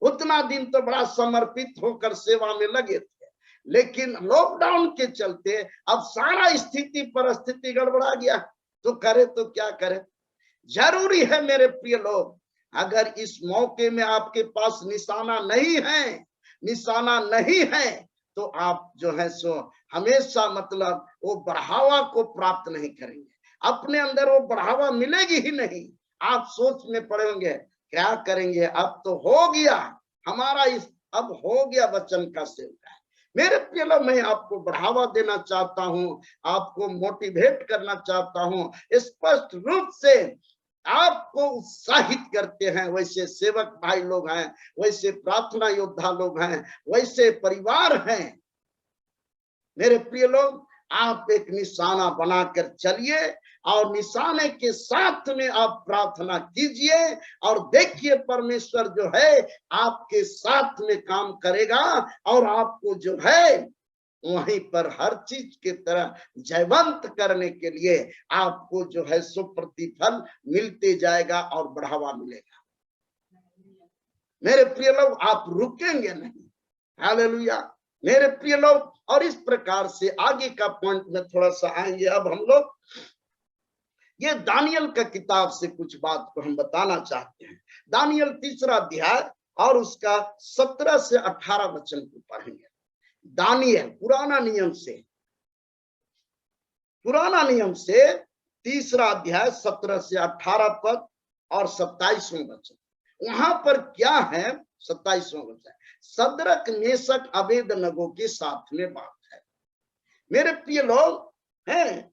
उतना दिन तो बड़ा समर्पित होकर सेवा में लगे थे, लेकिन लॉकडाउन के चलते अब सारा स्थिति परिस्थिति गड़बड़ा गया, तो करे तो क्या करे। जरूरी है मेरे प्रिय लोग, अगर इस मौके में आपके पास निशाना नहीं है तो आप जो है सो हमेशा मतलब वो बढ़ावा को प्राप्त नहीं करेंगे, अपने अंदर वो बढ़ावा मिलेगी ही नहीं। आप सोच में पड़े होंगे क्या करेंगे, अब तो हो गया हमारा, अब हो गया वचन का सेवका। मेरे प्रिय लोग, मैं आपको बढ़ावा देना चाहता हूं, आपको मोटिवेट करना चाहता हूं, स्पष्ट रूप से आपको उत्साहित करते हैं। वैसे सेवक भाई लोग हैं, वैसे प्रार्थना योद्धा लोग हैं, वैसे परिवार हैं। मेरे प्रिय लोग, आप एक निशाना बनाकर चलिए और निशाने के साथ में आप प्रार्थना कीजिए और देखिए परमेश्वर जो है आपके साथ में काम करेगा और आपको जो है वहीं पर हर चीज की तरह जयवंत करने के लिए आपको जो है सुप्रतिफल मिलते जाएगा और बढ़ावा मिलेगा। मेरे प्रिय लोग, आप रुकेंगे नहीं। हालेलुया मेरे प्रिय लोग, और इस प्रकार से आगे का पॉइंट में थोड़ा सा आएंगे। अब हम लोग ये दानियल का किताब से कुछ बात को हम बताना चाहते हैं। दानियल 3 अध्याय और उसका 17 से 18 वचन को पढ़ेंगे। दानियल पुराना नियम से 3 अध्याय 17 से 18 पद और 27वां वचन। वहां पर क्या है? 27वां वचन, सदरक मेशक अबेदनगो के साथ में बात है। मेरे प्रिय लोग हैं,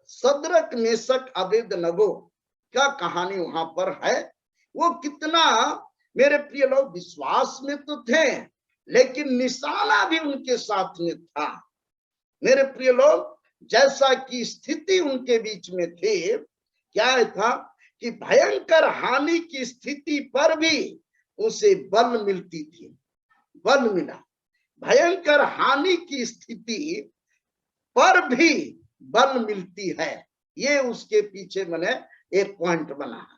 सदरक मेशक अबेदनगो क्या कहानी वहां पर है। वो कितना मेरे प्रिय लोग विश्वास में तो थे, लेकिन निशाना भी उनके साथ में था। मेरे प्रिय लोग, जैसा कि स्थिति उनके बीच में थी, क्या था कि भयंकर हानि की स्थिति पर भी उसे बल मिलती थी, बल मिला। भयंकर हानि की स्थिति पर भी बल मिलती है, ये उसके पीछे मैंने एक पॉइंट बना है।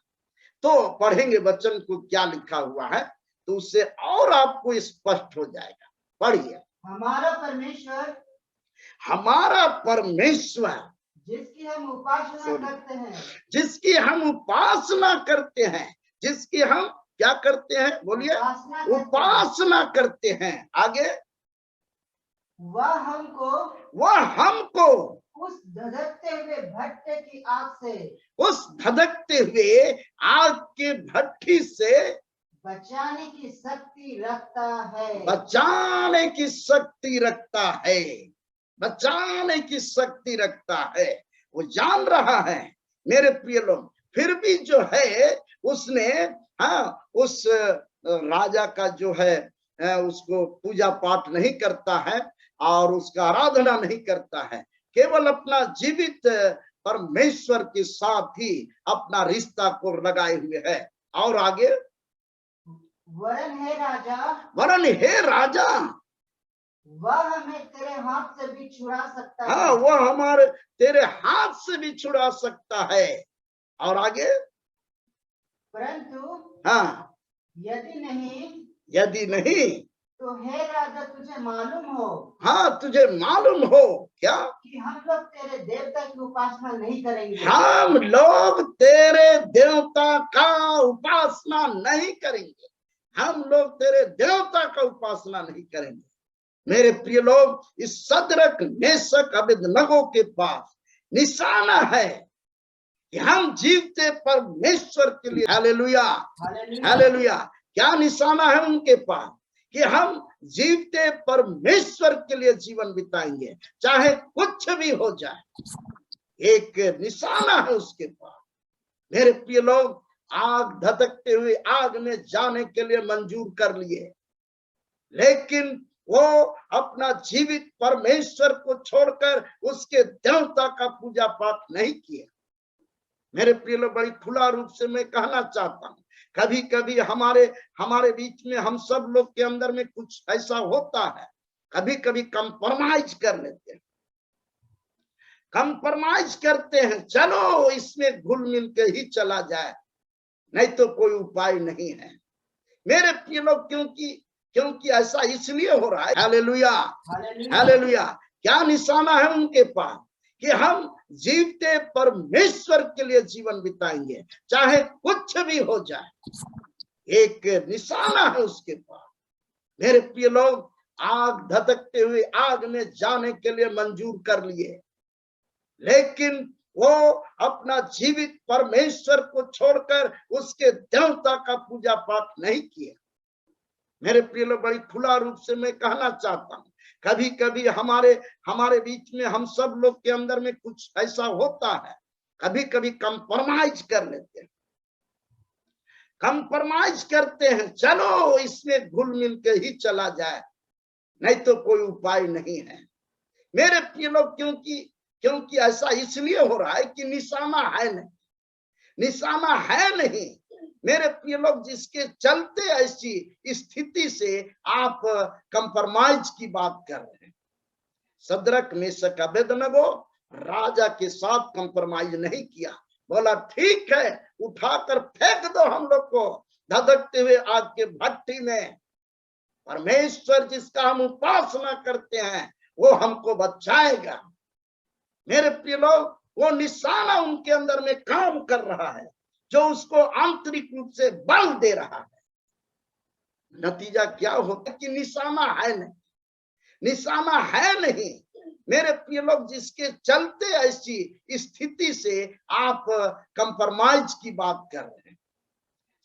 तो पढ़ेंगे वचन को क्या लिखा हुआ है, तो उससे और आपको स्पष्ट हो जाएगा। पढ़िए। हमारा परमेश्वर जिसकी हम उपासना करते हैं, जिसकी हम क्या करते हैं? बोलिए, उपासना करते हैं। आगे, वह हमको उस धधकते हुए भट्टे की आग के भट्टी से बचाने की शक्ति रखता है। बचाने की शक्ति रखता है, बचाने की शक्ति रखता है। वो जान रहा है मेरे प्रिय लोग, फिर भी जो है उसने उस राजा का जो है उसको पूजा पाठ नहीं करता है और उसका आराधना नहीं करता है, केवल अपना जीवित परमेश्वर के साथ ही अपना रिश्ता को लगाए हुए है। और आगे, वरन हे राजा, वरन हे राजा, वह हमें तेरे हाथ से भी छुड़ा सकता है। हाँ, वह हमारे तेरे हाथ से भी छुड़ा सकता है। और आगे, परंतु हाँ, यदि नहीं तो हे राजा तुझे मालूम हो, हाँ, तुझे मालूम हो क्या कि हम लोग तेरे देवता की उपासना नहीं करेंगे। हम लोग तेरे देवता का उपासना नहीं करेंगे, हम लोग तेरे देवता का उपासना नहीं करेंगे। मेरे प्रिय लोग, इस सदरक मेशक अबेदनगो के पास निशाना है कि हम जीवते परमेश्वर के लिए, हालेलुया हालेलुया, क्या निशाना है उनके पास कि हम जीवते परमेश्वर के लिए जीवन बिताएंगे चाहे कुछ भी हो जाए। एक निशाना है उसके पास। मेरे प्रिय लोग, आग धधकते हुए आग में जाने के लिए मंजूर कर लिए, लेकिन वो अपना जीवित परमेश्वर को छोड़कर उसके देवता का पूजा पाठ नहीं किया। मेरे प्रिय लोग, बड़ी खुला रूप से मैं कहना चाहता हूँ, कभी कभी हमारे बीच में हम सब लोग के अंदर में कुछ ऐसा होता है, कभी कभी कंप्रोमाइज कर लेते हैं, कंप्रोमाइज करते हैं, चलो इसमें घुल मिल के ही चला जाए, नहीं तो कोई उपाय नहीं है। मेरे प्रिय लोग, क्योंकि ऐसा इसलिए हो रहा है, हालेलुया हालेलुया, क्या निशाना है उनके पास कि हम जीवते परमेश्वर के लिए जीवन बिताएंगे चाहे कुछ भी हो जाए। एक निशाना है उसके पास। मेरे प्रिय लोग, आग धधकते हुए आग में जाने के लिए मंजूर कर लिए, लेकिन वो अपना जीवित परमेश्वर को छोड़कर उसके देवता का पूजा पाठ नहीं किया। मेरे प्रिय लोग, बड़ी खुला रूप से मैं कहना चाहता हूँ, कभी कभी हमारे बीच में हम सब लोग के अंदर में कुछ ऐसा होता है, कभी कभी कंप्रोमाइज कर लेते हैं, कंप्रोमाइज करते हैं, चलो इसमें घुल मिल के ही चला जाए, नहीं तो कोई उपाय नहीं है। मेरे प्रिय लोग, क्योंकि ऐसा इसलिए हो रहा है कि निशाना है नहीं, निशाना है नहीं। मेरे प्रिय लोग, जिसके चलते ऐसी स्थिति से आप कंप्रोमाइज की बात कर रहे हैं। सदरक मेशक अबेदनगो राजा के साथ कंप्रोमाइज नहीं किया, बोला ठीक है, उठाकर फेंक दो हम लोग को धधकते हुए आग के भट्टी में, परमेश्वर जिसका हम उपासना करते हैं वो हमको बचाएगा। मेरे प्रिय लोग, वो निशाना उनके अंदर में काम कर रहा है जो उसको आंतरिक रूप से बल दे रहा है। नतीजा क्या होता है कि निशाना है नहीं, निशाना है नहीं। मेरे प्रिय लोग, जिसके चलते ऐसी स्थिति से आप कंप्रोमाइज की बात कर रहे हैं।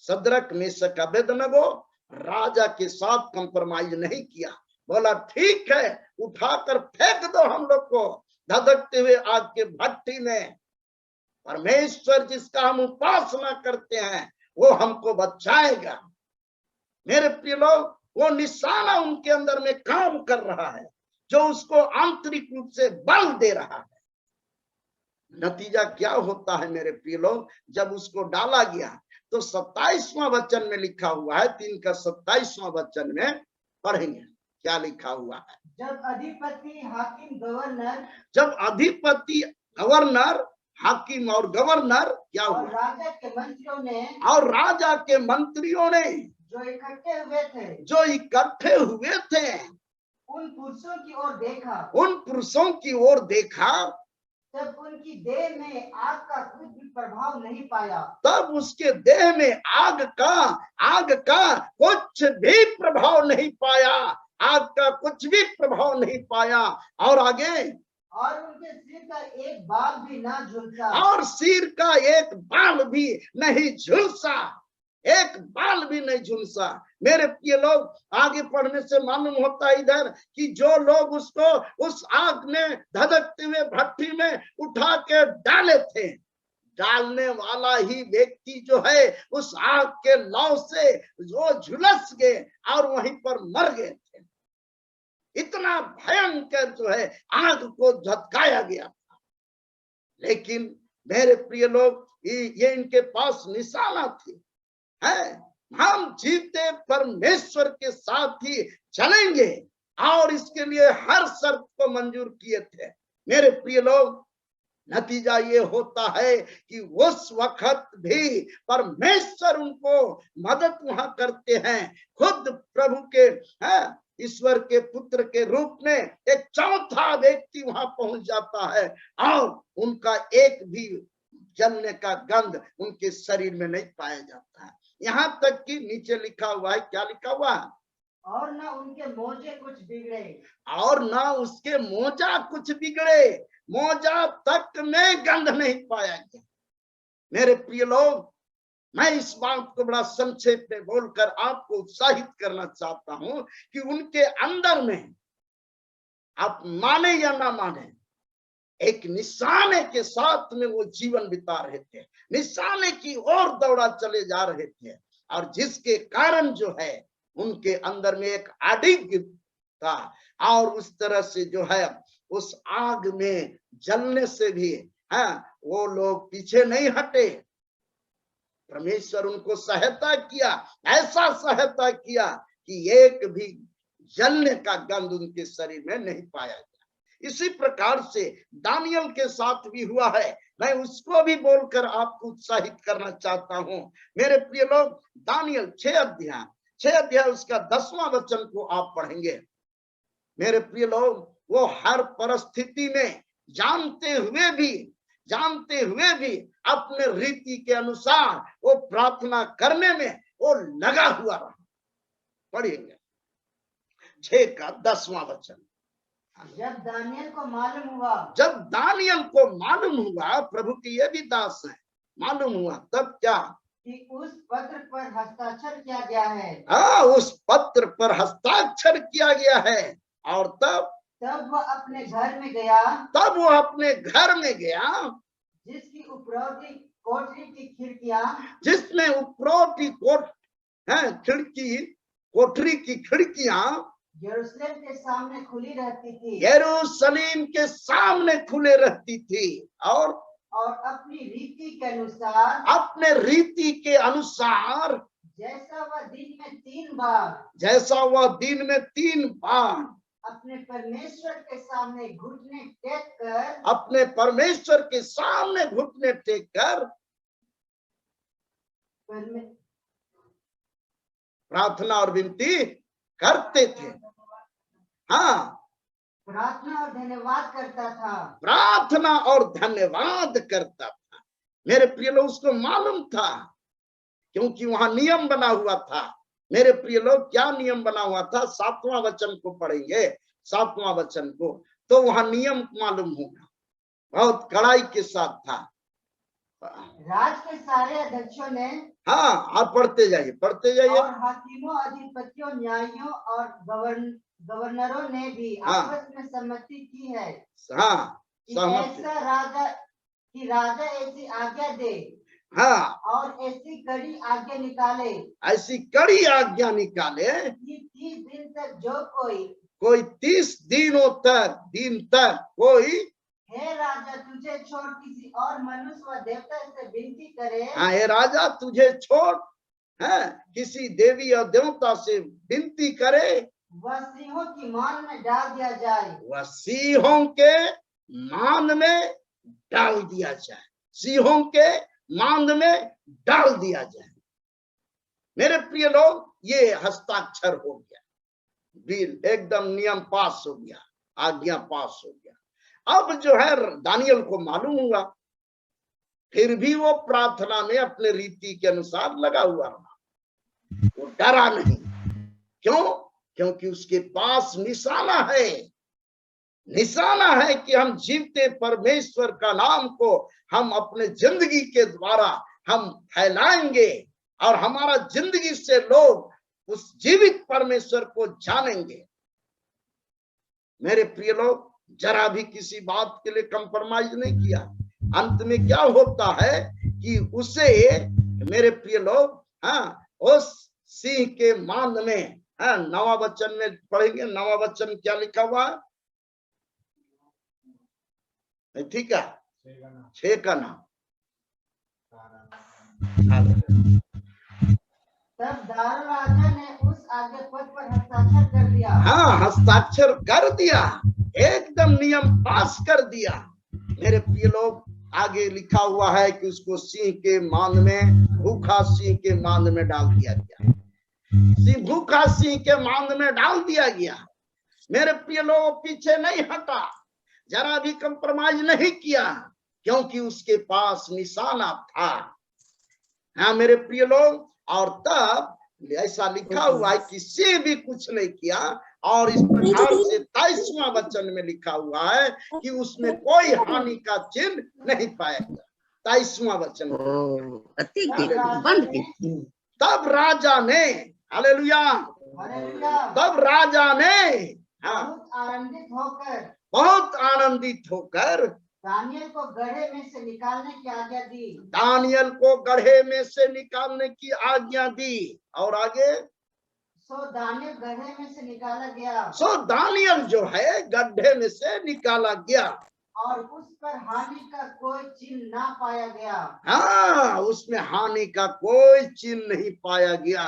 सदरक मेशक अबेदनगो राजा के साथ कंप्रोमाइज नहीं किया, बोला ठीक है, उठाकर फेंक दो हम लोग को धधकते हुए आग के भट्टी में, परमेश्वर जिसका हम उपासना करते हैं वो हमको बचाएगा। मेरे प्रिय लोग, वो निशाना उनके अंदर में काम कर रहा है जो उसको आंतरिक रूप से बल दे रहा है। नतीजा क्या होता है मेरे प्रिय लोग, जब उसको डाला गया तो 27वां वचन में लिखा हुआ है, 3 का 27वां वचन में पढ़ेंगे, क्या लिखा हुआ है। जब अधिपति हाकिम गवर्नर, जब अधिपति गवर्नर हाकिम और गवर्नर क्या और हुआ, राजा के मंत्रियों ने, और राजा के मंत्रियों ने जो इकट्ठे हुए थे, जो इकट्ठे हुए थे, उन पुरुषों की ओर देखा, उन पुरुषों की ओर देखा, तब उनकी देह में आग का कुछ भी प्रभाव नहीं पाया, तब उसके देह में आग का कुछ भी प्रभाव नहीं पाया, आग का कुछ भी प्रभाव नहीं पाया। और आगे, और उनके सिर का एक बाल भी ना झुलसा, और सिर का एक बाल भी नहीं झुलसा। एक बाल भी नहीं झुलसा। मेरे प्रिय लोग, आगे पढ़ने से मालूम होता है इधर कि जो लोग उसको उस आग में धधकते हुए भट्टी में उठा के डाले थे, डालने वाला ही व्यक्ति जो है उस आग के लौ से वो झुलस गए और वहीं पर मर गए थे। इतना भयंकर जो है आग को झटकाया गया था। लेकिन मेरे प्रिय लोग, ये इनके पास निशाना थी, है हम जीते परमेश्वर के साथ ही चलेंगे, और इसके लिए हर शर्त को मंजूर किए थे। मेरे प्रिय लोग, नतीजा ये होता है कि उस वक्त भी परमेश्वर उनको मदद वहां करते हैं। खुद प्रभु के ईश्वर के पुत्र के रूप में एक चौथा व्यक्ति वहां पहुंच जाता है और उनका एक भी जलने का गंध उनके शरीर में नहीं पाया जाता है। यहाँ तक कि नीचे लिखा हुआ है, क्या लिखा हुआ है? और ना उनके मोजे कुछ बिगड़े, और ना उसके मोजा कुछ बिगड़े, मोजा तक में गंध नहीं पाया गया। मेरे प्रिय लोग, मैं इस बात को बड़ा संक्षेप में बोलकर आपको उत्साहित करना चाहता हूं कि उनके अंदर में, आप माने या ना माने, एक निशाने के साथ में वो जीवन बिता रहे थे, निशाने की ओर दौड़ा चले जा रहे थे, और जिसके कारण जो है उनके अंदर में एक अडिग था, और उस तरह से जो है उस आग में जलने से भी वो लोग पीछे नहीं हटे। परमेश्वर उनको सहायता किया, ऐसा सहायता किया कि एक भी जलने का गंध उनके शरीर में नहीं पाया गया। इसी प्रकार से दानियल के साथ भी हुआ है। मैं उसको भी बोलकर आपको उत्साहित करना चाहता हूं। मेरे प्रिय लोग, दानियल 6 अध्याय उसका 10वां वचन को आप पढ़ेंगे। मेरे प्रिय लोग, वो हर परिस्थिति में जानते हुए भी अपने रीति के अनुसार वो प्रार्थना करने में वो लगा हुआ रहा। पढ़िएगा 6 का 10वां वचन। जब दानियल को मालूम हुआ, प्रभु के ये भी दास है, मालूम हुआ, तब क्या कि उस पत्र पर हस्ताक्षर किया गया है। उस पत्र पर हस्ताक्षर किया गया है। और तब वह अपने घर में गया, जिसकी उपरोटी कोठरी की खिड़कियां, जिसमें उपरोटी कोठरी की खिड़कियां यरूशलेम के सामने खुली रहती थी, यरूशलेम के सामने खुले रहती थी, और अपनी रीति के अनुसार जैसा वह दिन में 3 बार अपने परमेश्वर के सामने घुटने टेक कर प्रार्थना और विनती करते थे। प्रार्थना और धन्यवाद करता था। मेरे प्रिय लोग, उसको मालूम था, क्योंकि वहां नियम बना हुआ था। मेरे प्रिय लोग, क्या नियम बना हुआ था? 7वां वचन को पढ़ेंगे, 7वां वचन को, तो वहां नियम मालूम होगा, बहुत कड़ाई के साथ था। राज के सारे अध्यक्षों ने, आप पढ़ते जाइए और हाकिमों, अधिपतियों, न्यायियों और गवर्नरों ने भी आपस में सम्मति की है कि राजा ऐसी आज्ञा दे, और ऐसी कड़ी आज्ञा निकाले कि 30 दिन तक जो कोई 30 दिन तक कोई, हे राजा, तुझे छोड़ किसी और मनुष्य व देवता से विनती करे, हे राजा, तुझे छोड़ किसी देवी और देवता से विनती करे, वह सिंहों की मान में डाल दिया जाए, सिंहों के मान में डाल दिया जाए। मेरे प्रिय लोग, ये हस्ताक्षर हो गया, बिल एकदम नियम पास हो गया, आज्ञा पास हो गया। अब जो है दानियल को मालूम हुआ, फिर भी वो प्रार्थना में अपने रीति के अनुसार लगा हुआ रहा, वो डरा नहीं। क्यों? क्योंकि उसके पास निशाना है कि हम जीवते परमेश्वर का नाम को हम अपने जिंदगी के द्वारा हम फैलाएंगे, और हमारा जिंदगी से लोग उस जीवित परमेश्वर को जानेंगे। मेरे प्रिय लोग, जरा भी किसी बात के लिए कंप्रोमाइज नहीं किया। अंत में क्या होता है कि उसे, मेरे प्रिय लोग, उस सिंह के मांद में, नवा वचन में पढ़ेंगे। नवा वचन क्या लिखा हुआ है? ठीक है, 6 का नाम। तब दारू राजा ने उस आज्ञा पत्र पर हस्ताक्षर कर दिया। हस्ताक्षर कर दिया, एकदम नियम पास कर दिया। मेरे प्रिय लोग, आगे लिखा हुआ है कि उसको सिंह के मांद में, भूखा सिंह के मांद में डाल दिया गया। भूखा सिंह के मांद में डाल दिया गया। मेरे प्रिय लोग, पीछे नहीं हटा, जरा भी कंप्रोमाइज नहीं किया, क्योंकि उसके पास निशाना था। मेरे प्रिय लोग, और तब ऐसा लिखा हुआ है कि से भी कुछ नहीं किया। और इस प्रकार से 23वां वचन में लिखा हुआ है कि उसमें कोई हानि का चिन्ह नहीं पाएगा। 23वां वचन। तब राजा ने, हालेलुया, तब राजा ने बहुत आनंदित होकर दानियल को गड्ढे में से निकालने की आज्ञा दी। दानियल को गड्ढे में से निकालने की आज्ञा दी। और आगे, सो दानियल गड्ढे में से निकाला गया। सो दानियल जो है गड्ढे में से निकाला गया, और उस पर हानि का कोई चिन्ह ना पाया गया। उसमें हानि का कोई चिन्ह नहीं पाया गया।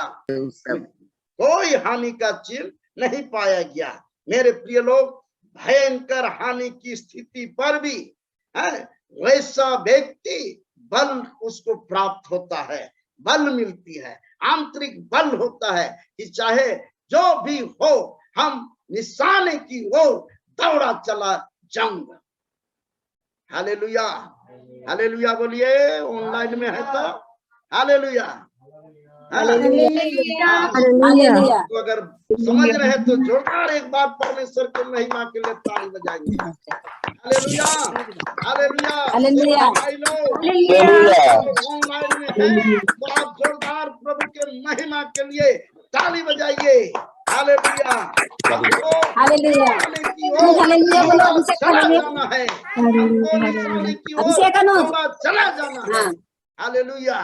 कोई हानि का चिन्ह नहीं पाया गया। मेरे प्रिय लोग, भयंकर हानि की स्थिति पर भी वैसा व्यक्ति बल उसको प्राप्त होता है, बल मिलती है, आंतरिक बल होता है कि चाहे जो भी हो, हम निशाने की ओर दौड़ा चला जाऊंगा। हालेलुया, हालेलुया बोलिए। ऑनलाइन में है तो हालेलुया, हालेलुया। तो अगर समझ रहे हैं तो जोरदार एक बार परमेश्वर के महिमा के लिए ताली बजाएंगे। Hallelujah, hallelujah, hallelujah. ऑनलाइन में है तो आप जोरदार प्रभु के महिमा के लिए ताली बजाइए। हालेलुया, हालेलुया, हालेलुया बोलो। अभिषेक जाना है, चला जाना है। हालेलुया।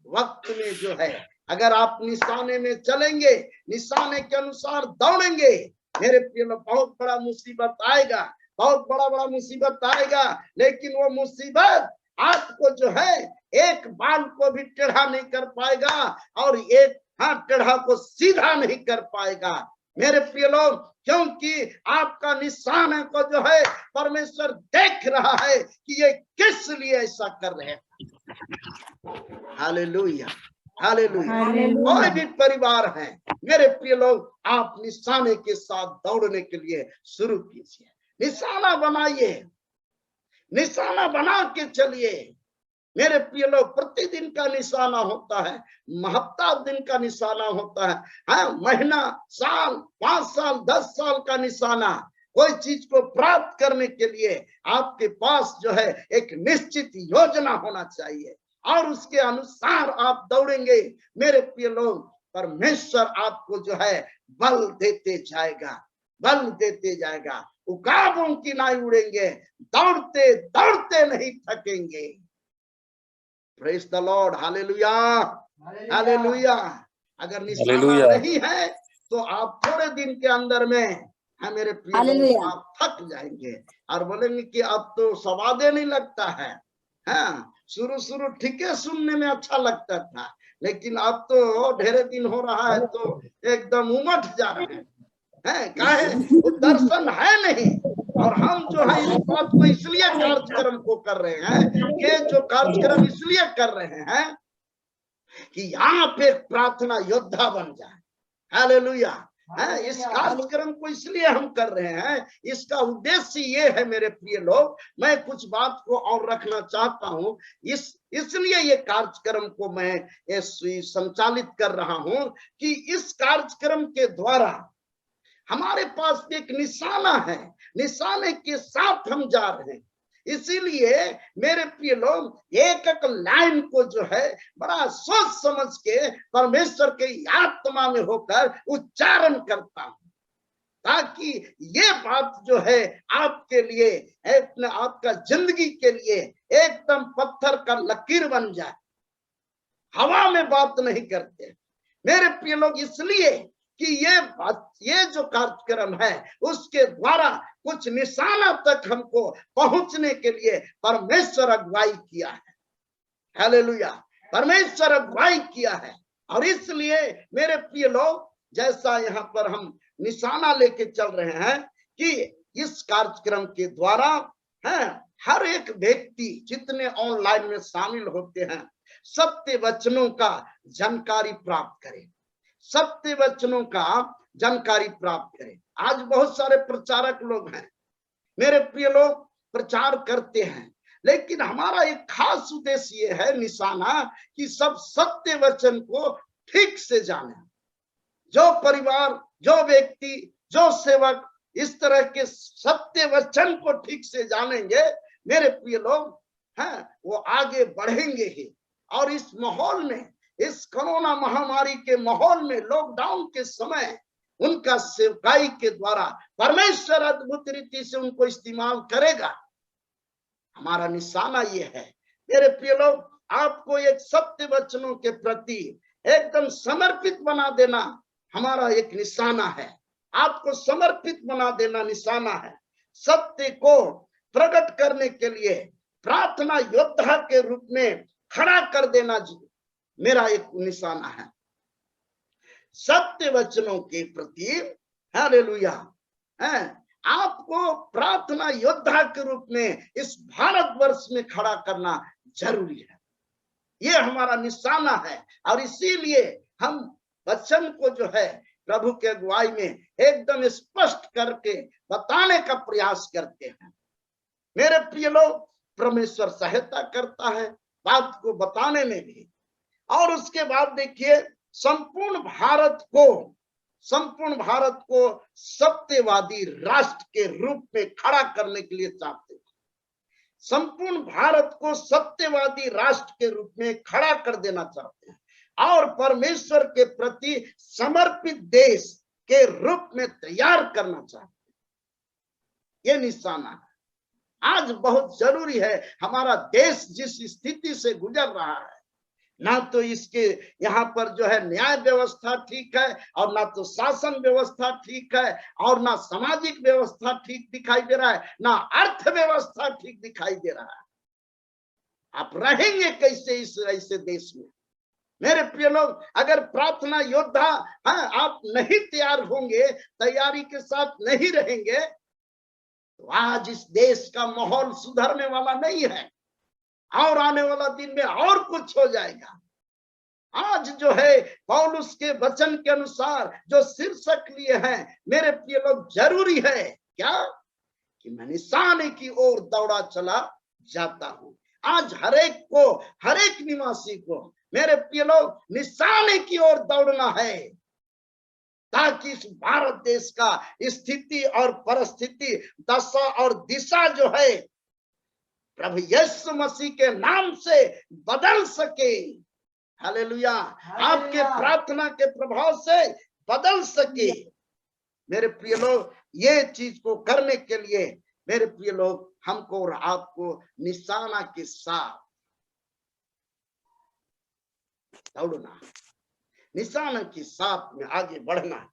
वक्त में जो है, अगर आप निशाने में चलेंगे, निशाने के अनुसार दौड़ेंगे, मेरे प्रिय लोग, बहुत बड़ा मुसीबत आएगा, बहुत बड़ा मुसीबत आएगा। लेकिन वो मुसीबत आपको जो है एक बाल को भी टेढ़ा नहीं कर पाएगा और एक टेढ़ा को सीधा नहीं कर पाएगा। मेरे प्रिय लोग, क्योंकि आपका निशान को जो है परमेश्वर देख रहा है कि ये किस लिए ऐसा कर रहे हैं। Hallelujah, hallelujah. कोई भी परिवार है, मेरे प्रिय लोग, आप निशाने के साथ दौड़ने के लिए शुरू कीजिए। निशाना बनाइए, निशाना बना के चलिए। मेरे प्रिय लोग, प्रतिदिन का निशाना होता है, हफ्ता दिन का निशाना होता है, महीना, साल, 5 साल, 10 साल का निशाना। कोई चीज को प्राप्त करने के लिए आपके पास जो है एक निश्चित योजना होना चाहिए और उसके अनुसार आप दौड़ेंगे। मेरे प्रिय लोग, परमेश्वर आपको जो है बल देते जाएगा, बल देते जाएगा। उकाबों की नाई उड़ेंगे, दौड़ते दौड़ते नहीं थकेंगे। Praise the lord, hallelujah, hallelujah. अगर निशाना नहीं है तो आप थोड़े दिन के अंदर में, मेरे प्रिय लोग, आप थक जाएंगे और बोलेंगे कि अब तो स्वादे नहीं लगता है। शुरू ठीक है, सुनने में अच्छा लगता था, लेकिन अब तो ढेरे दिन हो रहा है तो एकदम उमट जा रहे हैं। काहे? वो दर्शन है नहीं। और हम जो है इस बात को इसलिए कार्यक्रम को कर रहे हैं, ये जो कार्यक्रम इसलिए कर रहे हैं कि यहाँ पे प्रार्थना योद्धा बन जाए। हालेलुया। इस कार्यक्रम को इसलिए हम कर रहे हैं, इसका उद्देश्य ये है मेरे प्रिय लोग। मैं कुछ बात को और रखना चाहता हूँ, इसलिए ये कार्यक्रम को मैं संचालित कर रहा हूँ कि इस कार्यक्रम के द्वारा हमारे पास एक निशाना है, निशाने के साथ हम जा रहे हैं। इसीलिए मेरे प्रिय लोग एक एक लाइन को जो है बड़ा सोच समझ के परमेश्वर के आत्मा में होकर उच्चारण करता हूं, ताकि ये बात जो है आपके लिए, अपने आपका जिंदगी के लिए एकदम पत्थर का लकीर बन जाए। हवा में बात नहीं करते मेरे प्रिय लोग, इसलिए कि ये जो कार्यक्रम है उसके द्वारा कुछ निशाना तक हमको पहुंचने के लिए परमेश्वर अगुवाई किया है। हालेलुया, परमेश्वर अगुवाई किया है। और इसलिए मेरे प्रिय लोग, जैसा यहाँ पर हम निशाना लेके चल रहे हैं कि इस कार्यक्रम के द्वारा हर एक व्यक्ति जितने ऑनलाइन में शामिल होते हैं सत्य वचनों का जानकारी प्राप्त करें, सत्य वचनों का जानकारी प्राप्त करें। आज बहुत सारे प्रचारक लोग हैं मेरे प्रिय लोग, प्रचार करते हैं, लेकिन हमारा एक खास उद्देश्य ये है, निशाना, कि सब सत्य वचन को ठीक से जाने। जो परिवार, जो व्यक्ति, जो सेवक इस तरह के सत्य वचन को ठीक से जानेंगे मेरे प्रिय लोग, वो आगे बढ़ेंगे ही। और इस माहौल में, इस कोरोना महामारी के माहौल में, लॉकडाउन के समय उनका सेवकाई के द्वारा परमेश्वर अद्भुत रीति से उनको इस्तेमाल करेगा। हमारा निशाना ये है मेरे प्रिय लोग, आपको एक सत्य वचनों के प्रति एकदम समर्पित बना देना हमारा एक निशाना है। आपको समर्पित बना देना निशाना है। सत्य को प्रकट करने के लिए प्रार्थना योद्धा के रूप में खड़ा कर देना मेरा एक निशाना है। सत्य वचनों के प्रति, हालेलुया, आपको प्रार्थना योद्धा के रूप में इस भारतवर्ष में खड़ा करना जरूरी है। ये हमारा निशाना है। और इसीलिए हम वचन को जो है प्रभु के अगुवाई में एकदम स्पष्ट करके बताने का प्रयास करते हैं। मेरे प्रिय लोग, परमेश्वर सहायता करता है बात को बताने में भी। और उसके बाद देखिए, संपूर्ण भारत को सत्यवादी राष्ट्र के रूप में खड़ा करने के लिए चाहते हैं। संपूर्ण भारत को सत्यवादी राष्ट्र के रूप में खड़ा कर देना चाहते हैं और परमेश्वर के प्रति समर्पित देश के रूप में तैयार करना चाहते हैं। ये निशाना है। आज बहुत जरूरी है। हमारा देश जिस स्थिति से गुजर रहा है, ना तो इसके यहाँ पर जो है न्याय व्यवस्था ठीक है, और ना तो शासन व्यवस्था ठीक है, और ना सामाजिक व्यवस्था ठीक दिखाई दे रहा है, ना अर्थव्यवस्था ठीक दिखाई दे रहा है। आप रहेंगे कैसे इस ऐसे देश में? मेरे प्रिय लोग, अगर प्रार्थना योद्धा आप नहीं तैयार होंगे, तैयारी के साथ नहीं रहेंगे, तो आज इस देश का माहौल सुधरने वाला नहीं है और आने वाला दिन में और कुछ हो जाएगा। आज जो है पौलुस के वचन के अनुसार जो शीर्षक लिए हैं मेरे प्रिय लोग, जरूरी है क्या कि मैं निशाने की ओर दौड़ा चला जाता हूं। आज हरेक निवासी को मेरे प्रिय लोग निशाने की ओर दौड़ना है, ताकि इस भारत देश का स्थिति और परिस्थिति, दशा और दिशा जो है प्रभु यीशु मसीह के नाम से बदल सके। हालेलुया, आपके प्रार्थना के प्रभाव से बदल सके। मेरे प्रिय लोग, ये चीज को करने के लिए मेरे प्रिय लोग, हमको और आपको निशाना के साथ दौड़ना, निशाना के साथ में आगे बढ़ना है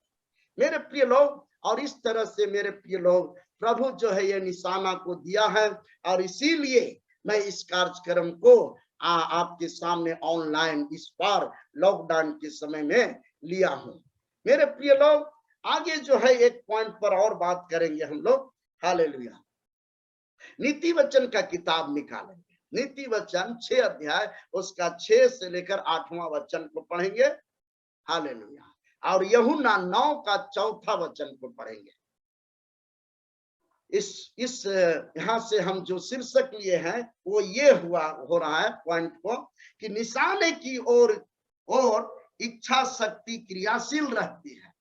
मेरे प्रिय लोग। और इस तरह से मेरे प्रिय लोग, प्रभु जो है ये निशाना को दिया है, और इसीलिए मैं इस कार्यक्रम को आपके सामने ऑनलाइन इस बार लॉकडाउन के समय में लिया हूं। मेरे प्रिय लोग, आगे जो है एक पॉइंट पर और बात करेंगे हम लोग। हालेलुया, नीति वचन का किताब निकालेंगे। नीति वचन 6 अध्याय, उसका 6 से लेकर 8वां वचन को पढ़ेंगे। हालेलुया, और यूहन्ना 9 का 4था वचन को पढ़ेंगे। इस यहाँ से हम जो शीर्षक लिए हैं वो ये हो रहा है पॉइंट को, कि निशाने की ओर इच्छा शक्ति क्रियाशील रहती है।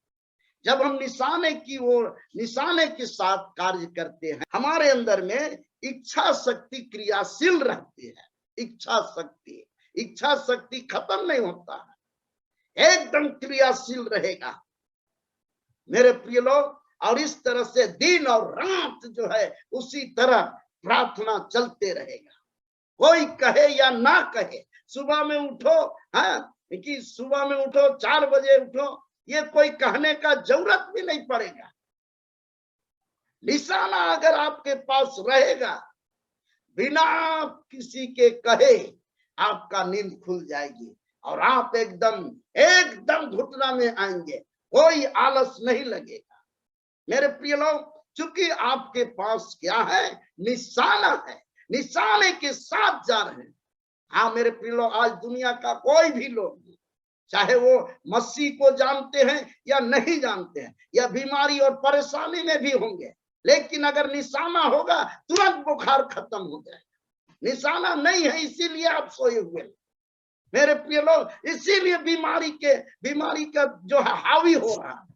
जब हम निशाने की ओर, निशाने के साथ कार्य करते हैं, हमारे अंदर में इच्छा शक्ति क्रियाशील रहती है। इच्छा शक्ति खत्म नहीं होता है, एकदम क्रियाशील रहेगा मेरे प्रिय लोग। और इस तरह से दिन और रात जो है उसी तरह प्रार्थना चलते रहेगा। कोई कहे या ना कहे, सुबह में उठो, कि सुबह में उठो 4 बजे उठो, ये कोई कहने का जरूरत भी नहीं पड़ेगा। निशाना अगर आपके पास रहेगा, बिना किसी के कहे आपका नींद खुल जाएगी और आप एकदम घुटना में आएंगे, कोई आलस नहीं लगेगा मेरे प्रिय लोग। चूंकि आपके पास क्या है, निशाना है, निशाने के साथ जा रहे हैं। हाँ मेरे प्रिय लोग, आज दुनिया का कोई भी लोग, चाहे वो मसीह को जानते हैं या नहीं जानते हैं, या बीमारी और परेशानी में भी होंगे, लेकिन अगर निशाना होगा तुरंत बुखार खत्म हो जाएगा। निशाना नहीं है इसीलिए आप सोए हुए मेरे प्रिय लोग, इसीलिए बीमारी का जो है हावी हो रहा है,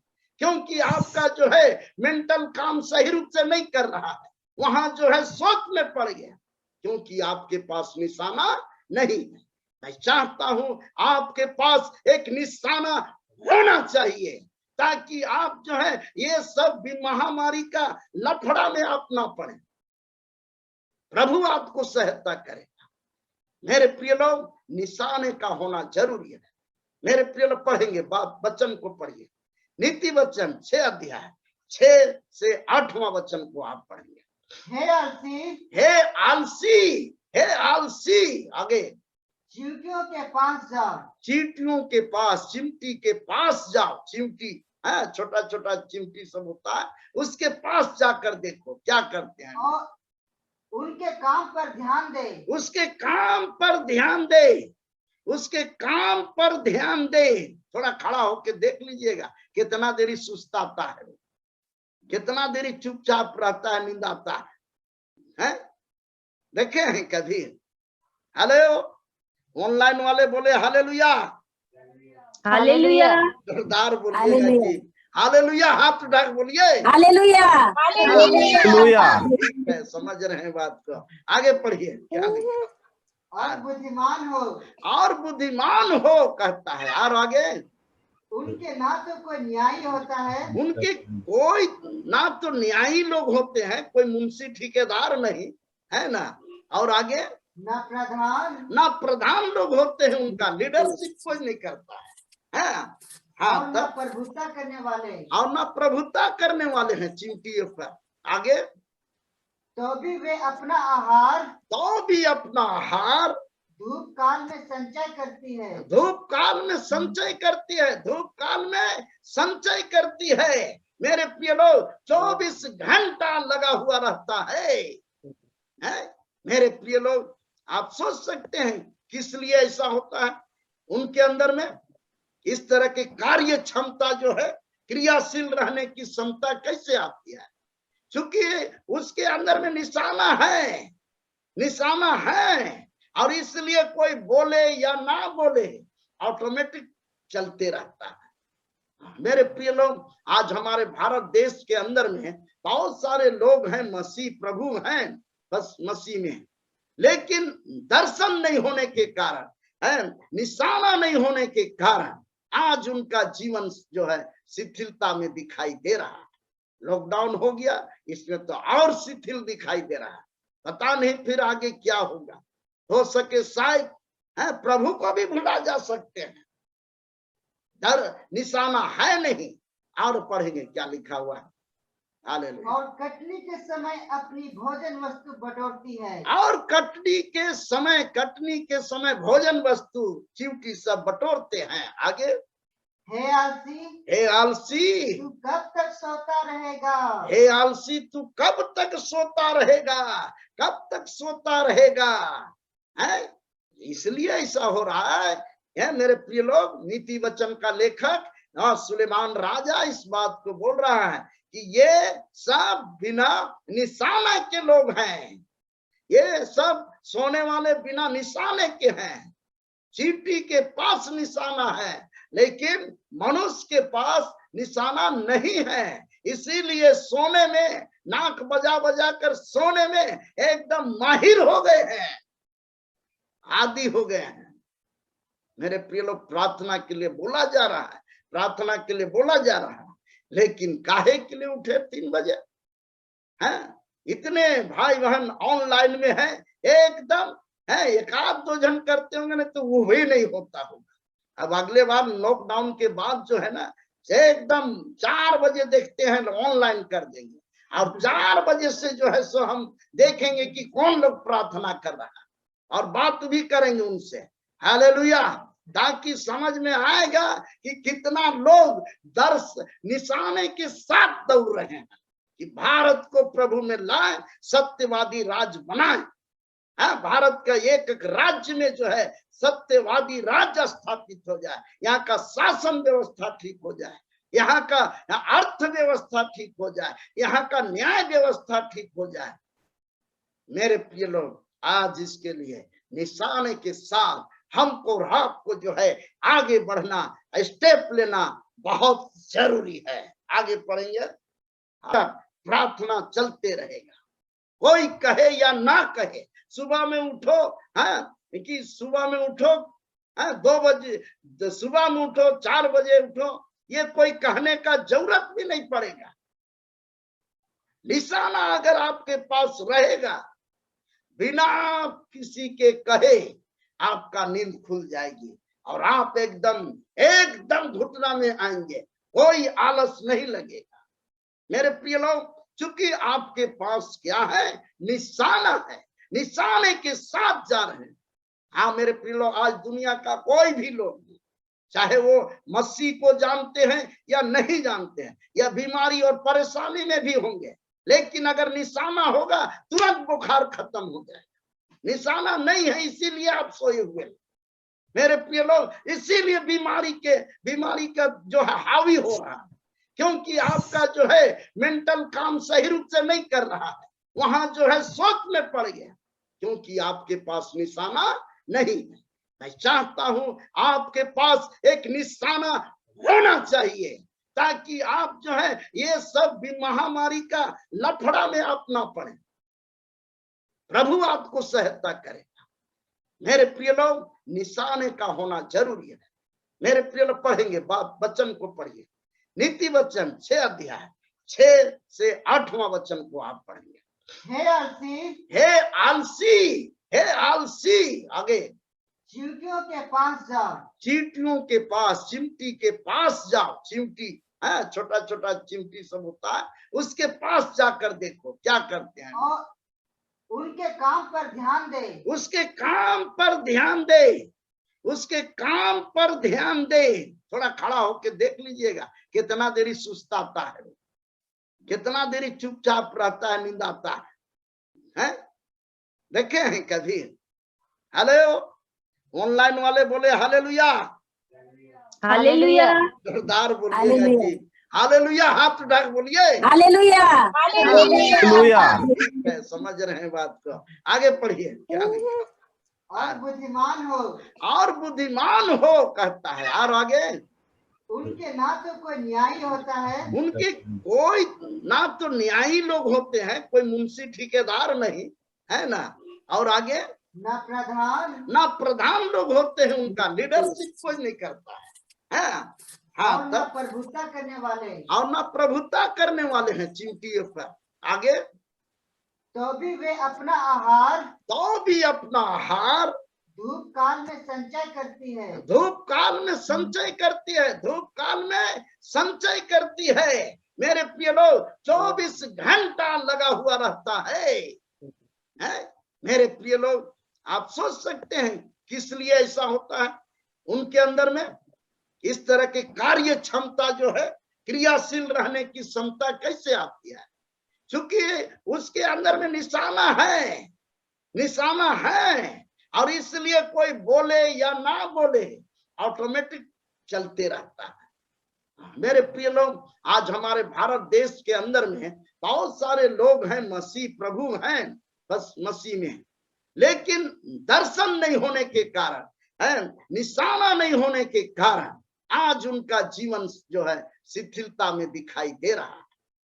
क्योंकि आपका जो है मेंटल काम सही रूप से नहीं कर रहा है, वहां जो है सोच में पड़ गया, क्योंकि आपके पास निशाना नहीं है। मैं चाहता हूं आपके पास एक निशाना होना चाहिए, ताकि आप जो है ये सब भी महामारी का लफड़ा में आप ना पड़े। प्रभु आपको सहायता करेगा मेरे प्रिय लोग। निशाने का होना जरूरी है मेरे प्रिय लोग। पढ़ेंगे वचन को पढ़िए, नीति वचन 6 अध्याय 6 से 8वां वचन को आप पढ़िए। हे आलसी, आगे। चींटियों के पास जाओ, चिमटी के पास जाओ। चिमटी छोटा छोटा चिमटी सब होता है, उसके पास जाकर देखो क्या करते हैं, और उनके काम पर ध्यान दे। उसके काम पर ध्यान दे। थोड़ा खड़ा होके देख लीजिएगा कितना देरी सुस्ताता है, कितना देरी चुपचाप रहता है, नींद आता है। देखे हैं कभी? हेलो, ऑनलाइन वाले बोले हालेलुया, हालेलुया, जोरदार बोलिए, हालेलुया, हाथ उठा के बोलिए हालेलुया, हालेलुया। समझ रहे हैं बात को? आगे पढ़िए क्या लिखा। और बुद्धिमान हो कहता है, और आगे उनके ना तो कोई न्यायी होता है, उनके कोई ना तो न्यायी लोग होते हैं, कोई मुंशी ठेकेदार नहीं है ना, और आगे ना प्रधान लोग होते हैं, उनका लीडरशिप कोई नहीं करता है। हाँ, ना प्रभुता करने वाले, और ना प्रभुता करने वाले हैं चिमटियों पर। आगे तो भी वे अपना आहार धूप काल में संचय करती है। मेरे प्रिय लोग, 24 घंटा लगा हुआ रहता है। मेरे प्रिय लोग, आप सोच सकते हैं किस लिए ऐसा होता है। उनके अंदर में इस तरह की कार्य क्षमता जो है, क्रियाशील रहने की क्षमता कैसे आती है? क्योंकि उसके अंदर में निशाना है, और इसलिए कोई बोले या ना बोले ऑटोमेटिक चलते रहता है। मेरे प्रिय लोग, आज हमारे भारत देश के अंदर में बहुत सारे लोग हैं, मसीह प्रभु हैं, बस मसीह में, लेकिन दर्शन नहीं होने के कारण, निशाना नहीं होने के कारण आज उनका जीवन जो है शिथिलता में दिखाई दे रहा है। लॉकडाउन हो गया, इसमें तो और शिथिल दिखाई दे रहा है। पता नहीं फिर आगे क्या होगा। हो सके शायद प्रभु को भी भुला जा सकते हैं। निशाना है नहीं। और पढ़ेंगे क्या लिखा हुआ है। हालेलुया। और कटनी के समय अपनी भोजन वस्तु बटोरती है, और कटनी के समय भोजन वस्तु चिमटी सब बटोरते हैं। आगे, हे आलसी, तू कब तक सोता रहेगा? हे आलसी, तू कब तक सोता रहेगा? इसलिए ऐसा हो रहा है मेरे प्रिय लोग। नीति वचन का लेखक सुलेमान राजा इस बात को बोल रहा है कि ये सब बिना निशाना के लोग हैं, ये सब सोने वाले बिना निशाने के हैं। चींटी के पास निशाना है, लेकिन मनुष्य के पास निशाना नहीं है, इसीलिए सोने में नाक बजा बजा कर सोने में एकदम माहिर हो गए हैं, आदी हो गए हैं। मेरे प्रिय लोग, प्रार्थना के लिए बोला जा रहा है, प्रार्थना के लिए बोला जा रहा है, लेकिन काहे के लिए उठे 3 बजे? हैं? इतने भाई बहन ऑनलाइन में है, एकदम है, 1-2 जन करते होंगे ना तो वो भी नहीं होता होगा। अब अगले बार लॉकडाउन के बाद जो है ना, एकदम 4 बजे देखते हैं, ऑनलाइन कर देंगे, और 4 बजे से जो है सो हम देखेंगे कि कौन लोग प्रार्थना कर रहा है, और बात भी करेंगे उनसे। हालेलुया। ताकि समझ में आएगा कि कितना लोग दर्श निशाने के साथ दौड़ रहे हैं कि भारत को प्रभु में लाए, सत्यवादी राज्य बनाए। भारत का एक एक राज्य में जो है सत्यवादी राज्य स्थापित हो जाए, यहाँ का शासन व्यवस्था ठीक हो जाए, यहाँ का अर्थव्यवस्था ठीक हो जाए, यहाँ का न्याय व्यवस्था ठीक हो जाए। मेरे प्रिय लोग, आज इसके लिए निशाने के साथ हमको और आपको जो है आगे बढ़ना, स्टेप लेना बहुत जरूरी है। आगे पढ़ेंगे, प्रार्थना चलते रहेगा, कोई कहे या ना कहे। सुबह में उठो, कि सुबह में उठो 2 बजे, सुबह में उठो 4 बजे उठो, ये कोई कहने का जरूरत भी नहीं पड़ेगा। निशाना अगर आपके पास रहेगा, बिना किसी के कहे आपका नींद खुल जाएगी और आप एकदम घुटना में आएंगे, कोई आलस नहीं लगेगा। मेरे प्रिय लोग, चूंकि आपके पास क्या है? निशाना है, निशाने के साथ जा रहे हैं। हाँ मेरे प्रिय लोग, आज दुनिया का कोई भी लोग, चाहे वो मसीह को जानते हैं या नहीं जानते हैं, या बीमारी और परेशानी में भी होंगे, लेकिन अगर निशाना होगा तुरंत बुखार खत्म हो जाएगा। निशाना नहीं है, इसीलिए आप सोए हुए। मेरे प्रिय लोग, इसीलिए बीमारी का जो है हावी हो रहा है, क्योंकि आपका जो है मेंटल काम सही रूप से नहीं कर रहा है, वहां जो है सोच में पड़ गया, क्योंकि आपके पास निशाना नहीं है। मैं चाहता हूं आपके पास एक निशाना होना चाहिए, ताकि आप जो है ये सब महामारी का लफड़ा में आप ना पड़े, प्रभु आपको सहायता करेगा। मेरे प्रिय लोग, निशाने का होना जरूरी है। मेरे प्रिय लोग, पढ़ेंगे वचन को पढ़िए, नीति वचन 6 अध्याय 6 से 8वां वचन को आप पढ़िए। हे आलसी, हे आलसी, हे आलसी, आगे चींटियों के पास जाओ, चींटियों के पास, चिमटी के पास जाओ। चिमटी छोटा छोटा चिमटी सब होता है, उसके पास जाकर देखो क्या करते हैं, और उनके काम पर ध्यान दे, उसके काम पर ध्यान दे, उसके काम पर ध्यान दे। थोड़ा खड़ा होके देख लीजिएगा कितना देरी सुस्ताता है, कितना देरी चुपचाप रहता है, नींद आता है, देखे हैं कभी? हेलो, ऑनलाइन वाले बोले हालेलुया, हालेलुया, जोरदार बोलिएगा जी, हालेलुया, हाथ उठा के बोलिए हालेलुया, हालेलुया। समझ रहे हैं बात को? आगे पढ़िए, क्या लिखा? और बुद्धिमान हो, और बुद्धिमान हो कहता है, और आगे उनके ना तो कोई न्यायी होता है, उनके कोई ना तो न्यायी लोग होते हैं, कोई मुंशी ठेकेदार नहीं है ना, और आगे ना प्रधान लोग होते हैं, उनका लीडरशिप कोई नहीं करता है। और ना प्रभुता करने वाले, और ना प्रभुता करने वाले हैं चिमटियों पर। आगे तो भी वे अपना आहार धूप काल में संचय करती है, धूप काल में संचय करती है, धूप काल में संचय करती है। मेरे प्रिय लोग, 24 घंटा लगा हुआ रहता है। मेरे प्रिय लोग, आप सोच सकते हैं किस लिए ऐसा होता है? उनके अंदर में इस तरह की कार्य क्षमता जो है, क्रियाशील रहने की क्षमता कैसे आती है? क्योंकि उसके अंदर में निशाना है, निशाना है, और इसलिए कोई बोले या ना बोले ऑटोमेटिक चलते रहता है। मेरे प्रिय लोग, आज हमारे भारत देश के अंदर में बहुत सारे लोग हैं, मसीह प्रभु हैं, बस मसीह में, लेकिन दर्शन नहीं होने के कारण, निशाना नहीं होने के कारण आज उनका जीवन जो है शिथिलता में दिखाई दे रहा है।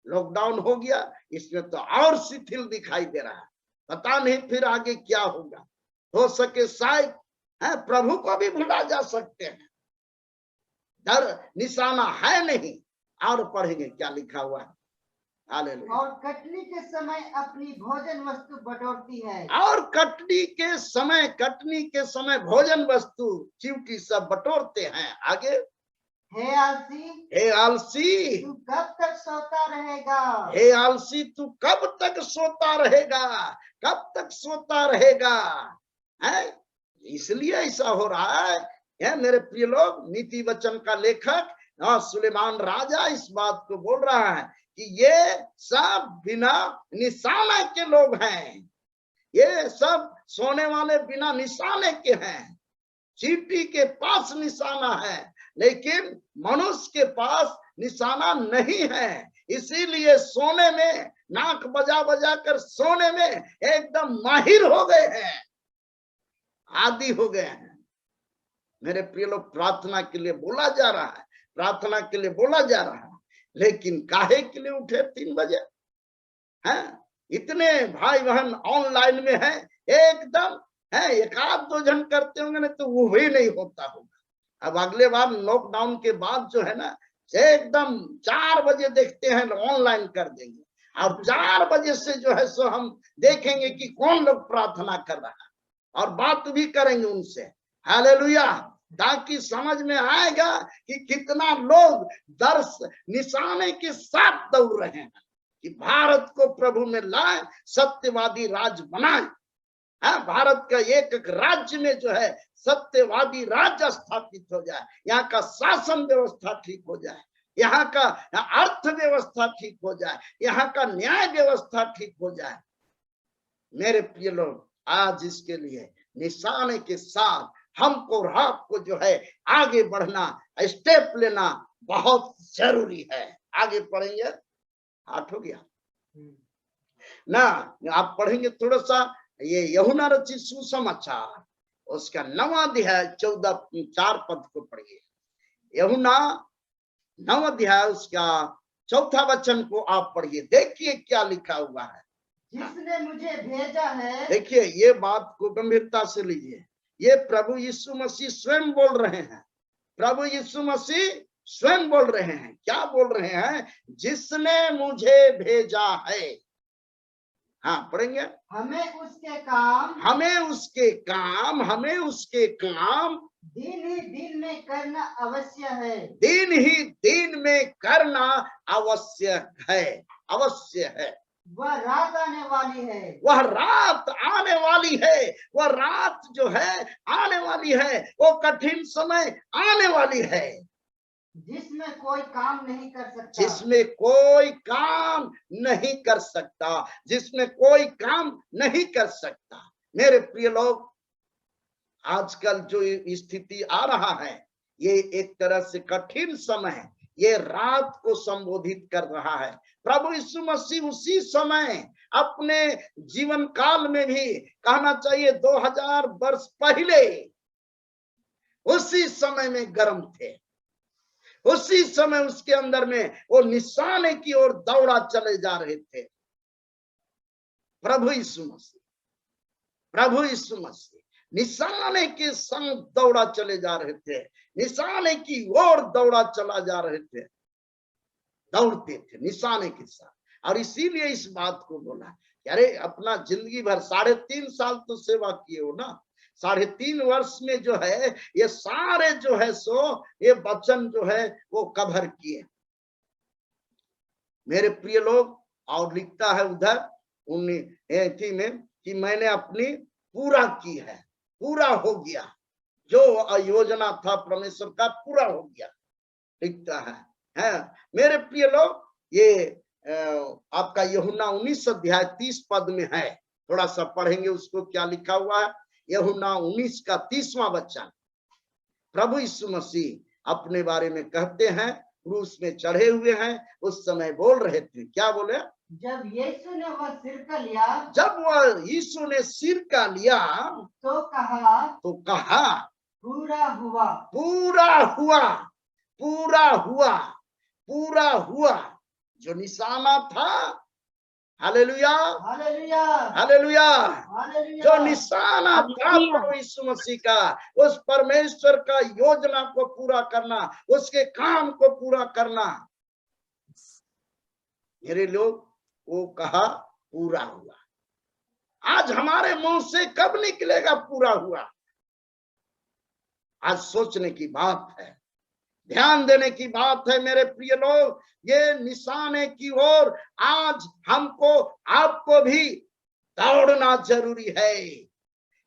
लॉकडाउन हो गया, इसमें तो और शिथिल दिखाई दे रहा है। पता नहीं फिर आगे क्या होगा। हो सके शायद प्रभु को भी भुला जा सकते हैं। डर निशाना है नहीं। और पढ़ेंगे क्या लिखा हुआ है। हालेलुया। और कटनी के समय अपनी भोजन वस्तु बटोरती है। और कटनी के समय भोजन वस्तु चिवटी सब बटोरते हैं। आगे, हे आलसी तू कब तक सोता रहेगा। हे आलसी तू कब तक सोता रहेगा, कब तक सोता रहेगा। है इसलिए ऐसा हो रहा है मेरे प्रिय लोग। नीति वचन का लेखक सुलेमान राजा इस बात को बोल रहा है कि ये सब बिना निशाने के लोग हैं। ये सब सोने वाले बिना निशाने के हैं। चींटी के पास निशाना है, लेकिन मनुष्य के पास निशाना नहीं है। इसीलिए सोने में नाक बजा बजा कर सोने में एकदम माहिर हो गए हैं, आदी हो गए हैं। मेरे प्रिय लोग, प्रार्थना के लिए बोला जा रहा है, प्रार्थना के लिए बोला जा रहा है, लेकिन काहे के लिए उठे 3 बजे हैं। इतने भाई बहन ऑनलाइन में हैं, एकदम है 1-2 जन करते होंगे ना, तो वो भी नहीं होता होगा। अब अगले बार लॉकडाउन के बाद जो है ना, एकदम 4 बजे देखते हैं, ऑनलाइन कर देंगे। और 4 बजे से जो है सो हम देखेंगे कि कौन लोग प्रार्थना कर रहा है, और बात भी करेंगे उनसे। हालेलुया। ताकि समझ में आएगा कि कितना लोग दर्श निशाने के साथ दौड़ रहे हैं कि भारत को प्रभु में लाए, सत्यवादी राज्य बनाए। भारत का एक राज्य में जो है सत्यवादी राज्य स्थापित हो जाए, यहाँ का शासन व्यवस्था ठीक हो जाए, यहाँ का अर्थव्यवस्था ठीक हो जाए, यहाँ का न्याय व्यवस्था ठीक हो जाए। मेरे प्रिय लोग, आज इसके लिए निशाने के साथ हमको और आपको जो है आगे बढ़ना, स्टेप लेना बहुत जरूरी है। आगे पढ़ेंगे, 8 हो गया ना। आप पढ़ेंगे थोड़ा सा ये यूहन्ना रचित सुसमाचार, उसका 9वां अध्याय 4 पद को पढ़िए। यूहन्ना 9वां अध्याय उसका 4था वचन को आप पढ़िए। देखिए क्या लिखा हुआ है। जिसने मुझे भेजा है। देखिए, ये बात को गंभीरता से लीजिए। ये प्रभु यीशु मसीह स्वयं बोल रहे हैं। प्रभु यीशु मसीह स्वयं बोल रहे हैं। क्या बोल रहे हैं? जिसने मुझे भेजा है। हाँ, पढ़ेंगे। हमें उसके काम दिन ही दिन में करना अवश्य है। दिन ही दिन में करना अवश्य है। वह रात आने वाली है। वह रात आने वाली है। वह रात जो है आने वाली है। वो कठिन समय आने वाली है जिसमें कोई काम नहीं कर सकता। जिसमें कोई काम नहीं कर सकता। जिसमें कोई काम नहीं कर सकता। मेरे प्रिय लोग, आजकल जो स्थिति आ रहा है, ये एक तरह से कठिन समय है। ये रात को संबोधित कर रहा है। प्रभु यीशु मसीह उसी समय अपने जीवन काल में भी, कहना चाहिए 2000 वर्ष पहले, उसी समय में गर्म थे। उसी समय उसके अंदर में वो निशाने की ओर दौड़ा चले जा रहे थे। प्रभु यीशु मसीह निशाने के संग दौड़ा चले जा रहे थे। निशाने की ओर दौड़ा चला जा रहे थे, दौड़ते थे निशाने के साथ। और इसीलिए इस बात को बोला कि अरे अपना जिंदगी भर 3.5 साल तो सेवा किए हो ना। 3.5 वर्ष में जो है ये सारे जो है सो ये वचन जो है वो कवर किए। मेरे प्रिय लोग, और लिखता है उधर 19 में कि मैंने अपनी पूरा की है, पूरा हो गया। जो योजना था परमेश्वर का पूरा हो गया, लिखता है। मेरे प्रिय लोग, ये आपका यूहन्ना 19 अध्याय 30 पद में है। थोड़ा सा पढ़ेंगे उसको, क्या लिखा हुआ है। यूहन्ना 19 का 30वां वचन। प्रभु यीशु मसीह अपने बारे में कहते हैं, क्रूस में चढ़े हुए हैं, उस समय बोल रहे थे। क्या बोले? जब यीशु ने वह सिर का लिया, जब वह यीशु ने सिर का लिया तो कहा पूरा हुआ, पूरा हुआ, पूरा हुआ, पूरा हुआ। जो निशाना था, हालेलुया हालेलुया हालेलुया, हालेलुया जो निशाना था प्रभु यीशु मसीह का, उस परमेश्वर का योजना को पूरा करना, उसके काम को पूरा करना, मेरे लोग वो कहा पूरा हुआ। आज हमारे मुंह से कब निकलेगा पूरा हुआ? आज सोचने की बात है, ध्यान देने की बात है मेरे प्रिय लोग। ये निशाने की ओर आज हमको आपको भी दौड़ना जरूरी है।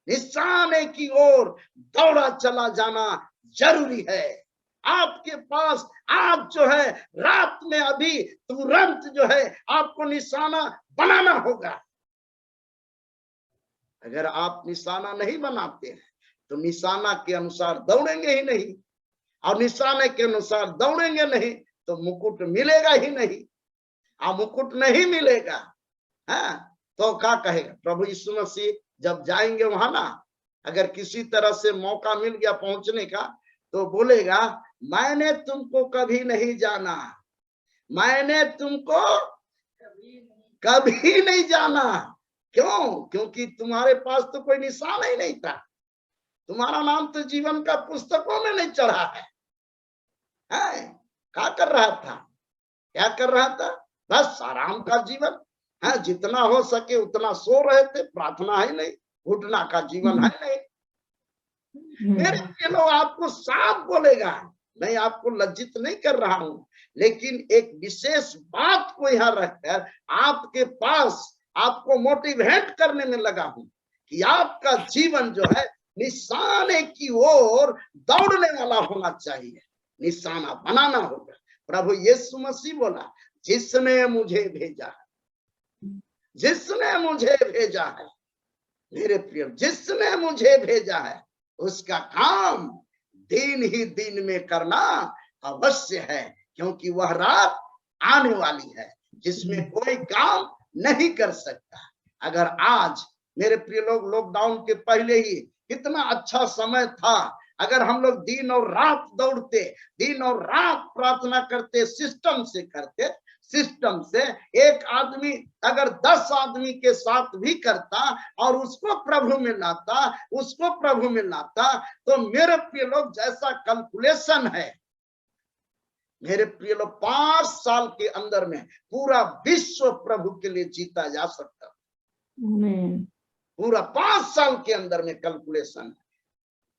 निशाने की ओर दौड़ा चला जाना जरूरी है। आपके पास आप जो है रात में अभी तुरंत जो है आपको निशाना बनाना होगा। अगर आप निशाना नहीं बनाते हैं तो निशाना के अनुसार दौड़ेंगे ही नहीं, और निशाने के अनुसार दौड़ेंगे नहीं तो मुकुट मिलेगा ही नहीं। मुकुट नहीं मिलेगा तो क्या कहेगा प्रभु यीशु मसीह जब जाएंगे वहां ना, अगर किसी तरह से मौका मिल गया पहुंचने का तो बोलेगा मैंने तुमको कभी नहीं जाना, मैंने तुमको कभी नहीं जाना। क्यों? क्योंकि तुम्हारे पास तो कोई निशान ही नहीं था, तुम्हारा नाम तो जीवन का पुस्तकों में नहीं चढ़ा है। क्या कर रहा था? क्या कर रहा था? बस आराम का जीवन है, जितना हो सके उतना सो रहे थे, प्रार्थना है नहीं, घुटना का जीवन है नहीं। मेरे प्रिय लोग आपको साफ बोलेगा, मैं आपको लज्जित नहीं कर रहा हूं, लेकिन एक विशेष बात को यहाँ रखकर आपके पास आपको मोटिवेट करने में लगा हूं कि आपका जीवन जो है निशाने की ओर दौड़ने वाला होना चाहिए, निशाना बनाना होगा। प्रभु यीशु मसीह बोला जिसने मुझे भेजा है, जिसने मुझे भेजा है, मेरे प्रिय जिसने मुझे भेजा है उसका काम दिन ही दिन में करना अवश्य है, क्योंकि वह रात आने वाली है जिसमें कोई काम नहीं कर सकता। अगर आज मेरे प्रिय लोग लॉकडाउन के पहले ही कितना अच्छा समय था, अगर हम लोग दिन और रात दौड़ते, दिन और रात प्रार्थना करते, सिस्टम से करते, सिस्टम से एक आदमी अगर 10 आदमी के साथ भी करता और उसको प्रभु में लाता, उसको प्रभु में लाता, तो मेरे प्रिय लोग जैसा कैलकुलेशन है, मेरे प्रिय लोग 5 साल के अंदर में पूरा विश्व प्रभु के लिए जीता जा सकता। पूरा 5 साल के अंदर में कैलकुलेशन है।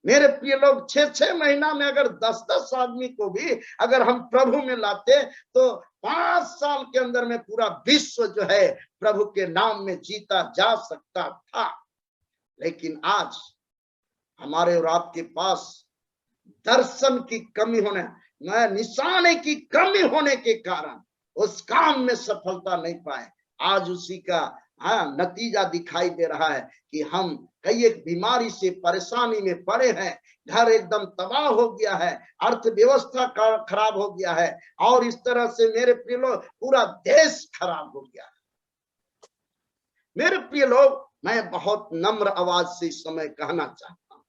मेरे प्रिय लोग 6-6 महीना में अगर 10-10 आदमी को भी अगर हम प्रभु में लाते तो 5 साल के अंदर में पूरा विश्व जो है प्रभु के नाम में जीता जा सकता था। लेकिन आज हमारे और आपके पास दर्शन की कमी होने, निशाने की कमी होने के कारण उस काम में सफलता नहीं पाए। आज उसी का नतीजा दिखाई दे रहा है कि हम कई एक बीमारी से परेशानी में पड़े हैं, घर एकदम तबाह हो गया है, अर्थव्यवस्था खराब हो गया है, और इस तरह से मेरे प्रिय लोग पूरा देश खराब हो गया है। मेरे प्रिय लोग, मैं बहुत नम्र आवाज से इस समय कहना चाहता हूं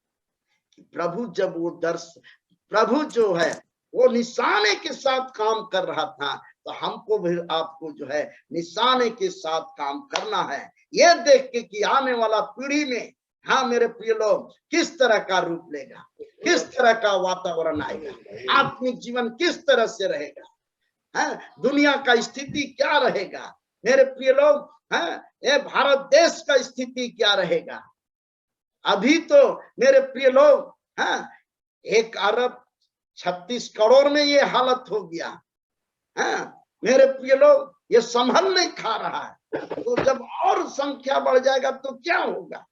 कि प्रभु जब वो प्रभु जो है वो निशाने के साथ काम कर रहा था, तो हमको भी आपको जो है निशाने के साथ काम करना है, ये देख के कि आने वाला पीढ़ी में मेरे प्रिय लोग किस तरह का रूप लेगा, किस तरह का वातावरण आएगा, आत्मिक जीवन किस तरह से रहेगा, दुनिया का स्थिति क्या रहेगा, मेरे प्रिय लोग ये भारत देश का स्थिति क्या रहेगा। अभी तो मेरे प्रिय लोग 1 अरब 36 करोड़ में ये हालत हो गया। मेरे प्रिय लोग ये संभल नहीं खा रहा है, तो जब और संख्या बढ़ जाएगा तो क्या होगा।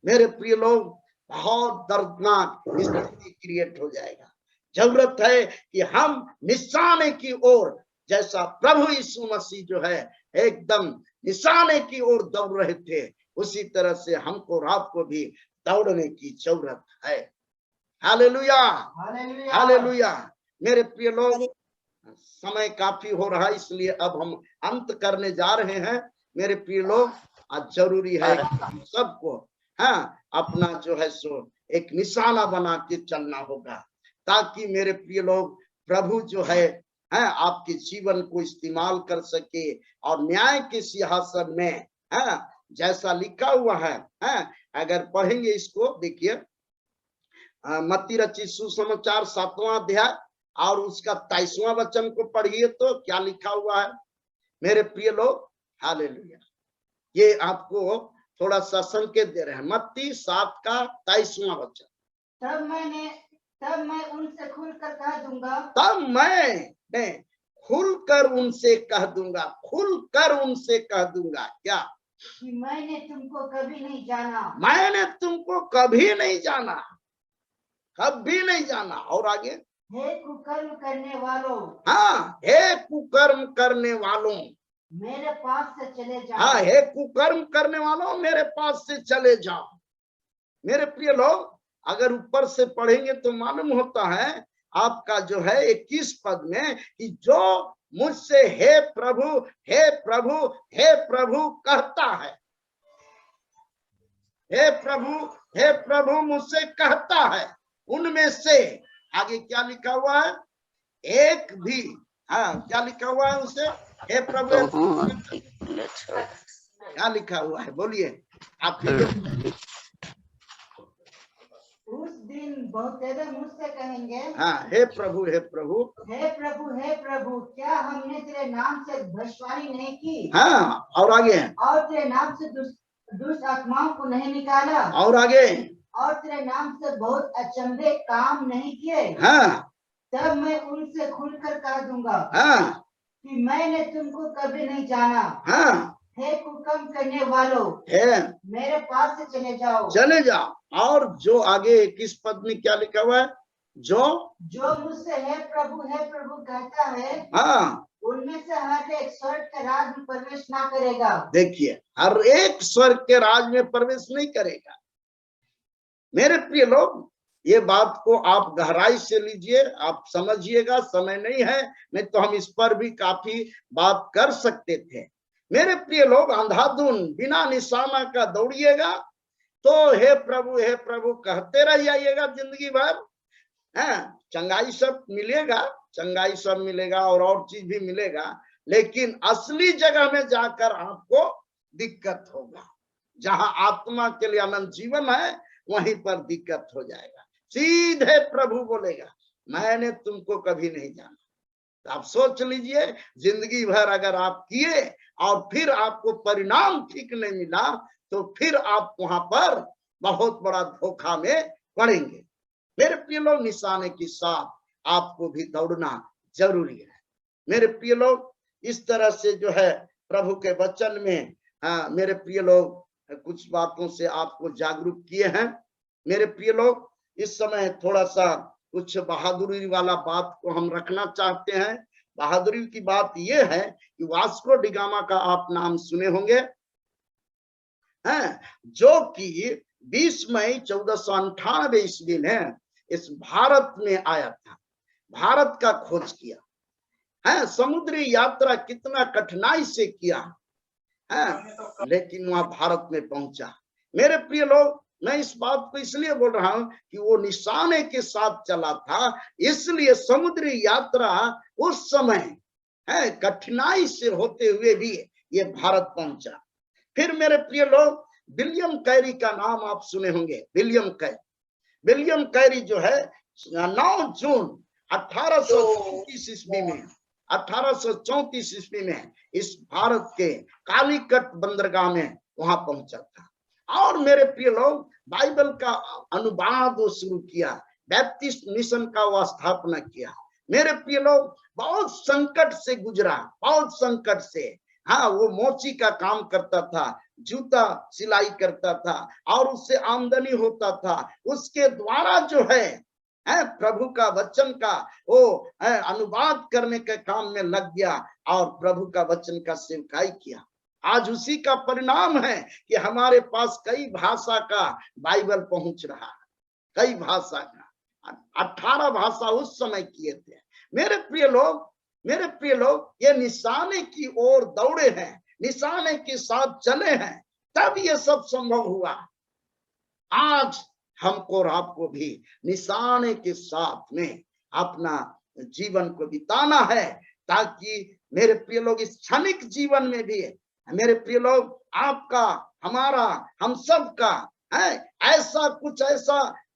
मेरे प्रिय लोग बहुत दर्दनाक स्थिति क्रिएट हो जाएगा। जरूरत है कि हम निशाने की ओर, जैसा प्रभु यीशु मसीह जो है एकदम निशाने की ओर दौड़ रहे थे, उसी तरह से हमको रात को भी दौड़ने की जरूरत है। Hallelujah hallelujah. मेरे प्रिय लोग, समय काफी हो रहा है, इसलिए अब हम अंत करने जा रहे हैं। मेरे प्रिय लोग, आज जरूरी है कि सबको अपना जो है सो एक निशाना बना के चलना होगा, ताकि मेरे प्रिय लोग प्रभु जो है है आपके जीवन को इस्तेमाल कर सके और न्याय के सिंहासन में है जैसा लिखा हुआ है अगर पढ़ेंगे इसको देखिए मत्ती रचित सुसमाचार 7वां अध्याय और उसका 23वां वचन को पढ़िए तो क्या लिखा हुआ है मेरे प्रिय लोग। हालेलुया। ये आपको थोड़ा सा संकेत दे रहे हैं। मत्ती 7 का 23वां वचन। तब मैं उनसे खुलकर कह दूंगा। तब मैं खुलकर उनसे कह दूंगा। खुलकर उनसे कह दूंगा क्या कि मैंने तुमको कभी नहीं जाना। मैंने तुमको कभी नहीं जाना। कभी नहीं जाना। और आगे हे कुकर्म करने वालों। हाँ हे कुकर्म करने वालों मेरे पास से चले जाओ। हाँ हे कुकर्म करने वालों मेरे पास से चले जाओ। मेरे प्रिय लोग अगर ऊपर से पढ़ेंगे तो मालूम होता है आपका जो है 21 पद में कि जो मुझसे हे प्रभु हे प्रभु हे प्रभु कहता है। हे प्रभु मुझसे कहता है उनमें से आगे क्या लिखा हुआ है एक भी क्या लिखा हुआ है उसे हे प्रभु क्या लिखा हुआ है बोलिए आप। उस दिन बहुतेरे मुझसे कहेंगे हे प्रभु हे प्रभु हे प्रभु हे प्रभु क्या हमने तेरे नाम से भविष्यवाणी नहीं की। और आगे और तेरे नाम से दुष्ट आत्माओं को नहीं निकाला। और आगे और तेरे नाम से बहुत अचंभे काम नहीं किए। तब मैं उनसे खुलकर कह दूंगा कि मैंने तुमको कभी नहीं जाना। हे कुकर्म करने वालों मेरे पास से चले जाओ। और जो आगे 21 पद में क्या लिखा हुआ है जो मुझसे हे प्रभु कहता है उनमें से हर एक स्वर्ग के राज में प्रवेश ना करेगा। देखिए हर एक स्वर्ग के राज में प्रवेश नहीं करेगा। मेरे प्रिय लोग ये बात को आप गहराई से लीजिए आप समझिएगा। समय नहीं है नहीं तो हम इस पर भी काफी बात कर सकते थे। मेरे प्रिय लोग अंधाधुन बिना निशाना का दौड़िएगा तो हे प्रभु कहते रह जाइएगा जिंदगी भर। चंगाई सब मिलेगा और चीज भी मिलेगा लेकिन असली जगह में जाकर आपको दिक्कत होगा। जहां आत्मा के लिए अनंत जीवन है वहीं पर दिक्कत हो जाएगा। सीधे प्रभु बोलेगा मैंने तुमको कभी नहीं जाना। तो आप सोच लीजिए जिंदगी भर अगर आप किए और फिर आपको परिणाम ठीक नहीं मिला तो फिर आप वहां पर बहुत बड़ा धोखा में पड़ेंगे। मेरे प्रिय लोग निशाने के साथ आपको भी दौड़ना जरूरी है। मेरे प्रिय लोग इस तरह से जो है प्रभु के वचन में मेरे प्रिय लोग कुछ बातों से आपको जागरूक किए हैं। मेरे प्रिय लोग इस समय थोड़ा सा कुछ बहादुरी वाला बात को हम रखना चाहते हैं। बहादुरी की बात यह है कि वास्को डी गामा का आप नाम सुने होंगे जो कि 20 मई 1498 ईस्वी में इस भारत में आया था। भारत का खोज किया समुद्री यात्रा कितना कठिनाई से किया लेकिन वहां भारत में पहुंचा। मेरे प्रिय लोग मैं इस बात को इसलिए बोल रहा हूं कि वो निशाने के साथ चला था इसलिए समुद्री यात्रा उस समय कठिनाई से होते हुए भी ये भारत पहुंचा। फिर मेरे प्रिय लोग विलियम कैरी का नाम आप सुने होंगे। विलियम कैरी जो है 9 जून 1834 ईस्वी में इस भारत के कालीकट बंदरगाह में वहां पहुंचा था। और मेरे प्रिय लोग बाइबल का अनुवाद शुरू किया। बैप्टिस्ट मिशन का वो स्थापना किया। मेरे प्रिय लोग बहुत संकट से गुजरा। बहुत संकट से वो मोची का काम करता था, जूता सिलाई करता था और उससे आमदनी होता था। उसके द्वारा जो है प्रभु का वचन का वो अनुवाद करने के काम में लग गया और प्रभु का वचन का सेवकाई किया। आज उसी का परिणाम है कि हमारे पास कई भाषा का बाइबल पहुंच रहा है। कई भाषा का 18 भाषा उस समय किए थे। मेरे प्रिय लोग ये निशाने की ओर दौड़े हैं, निशाने के साथ चले हैं, तब ये सब संभव हुआ। आज हमको और आपको भी निशाने के साथ में अपना जीवन को बिताना है, ताकि मेरे प्रिय लोग इस क्षणिक जीवन में भी, मेरे प्रिय लोग, आपका, हमारा, हम सब का है ऐसा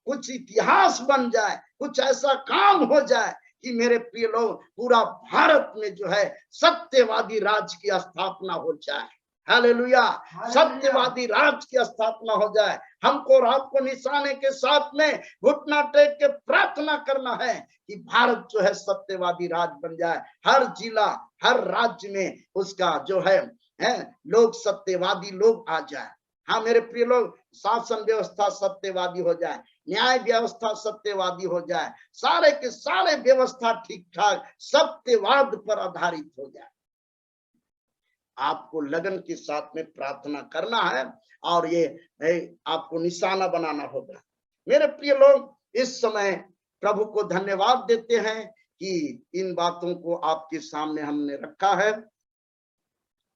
कुछ इतिहास बन जाए, कुछ ऐसा काम हो जाए कि मेरे प्रिय लोग पूरा भारत में जो है सत्यवादी राज की स्थापना हो जाए। हालेलुया, सत्यवादी राज की स्थापना हो जाए। हमको और आपको निशाने के साथ में घुटना टेक के प्रार्थना करना है कि भारत जो है सत्यवादी राज बन जाए। हर जिला, हर राज्य में उसका जो है लोग सत्यवादी लोग आ जाए। हाँ मेरे प्रिय लोग, शासन व्यवस्था सत्यवादी हो जाए, न्याय व्यवस्था सत्यवादी हो जाए, सारे के सारे व्यवस्था ठीक ठाक सत्यवाद पर आधारित हो जाए। आपको लगन के साथ में प्रार्थना करना है और ये आपको निशाना बनाना होगा। मेरे प्रिय लोग, इस समय प्रभु को धन्यवाद देते हैं कि इन बातों को आपके सामने हमने रखा है।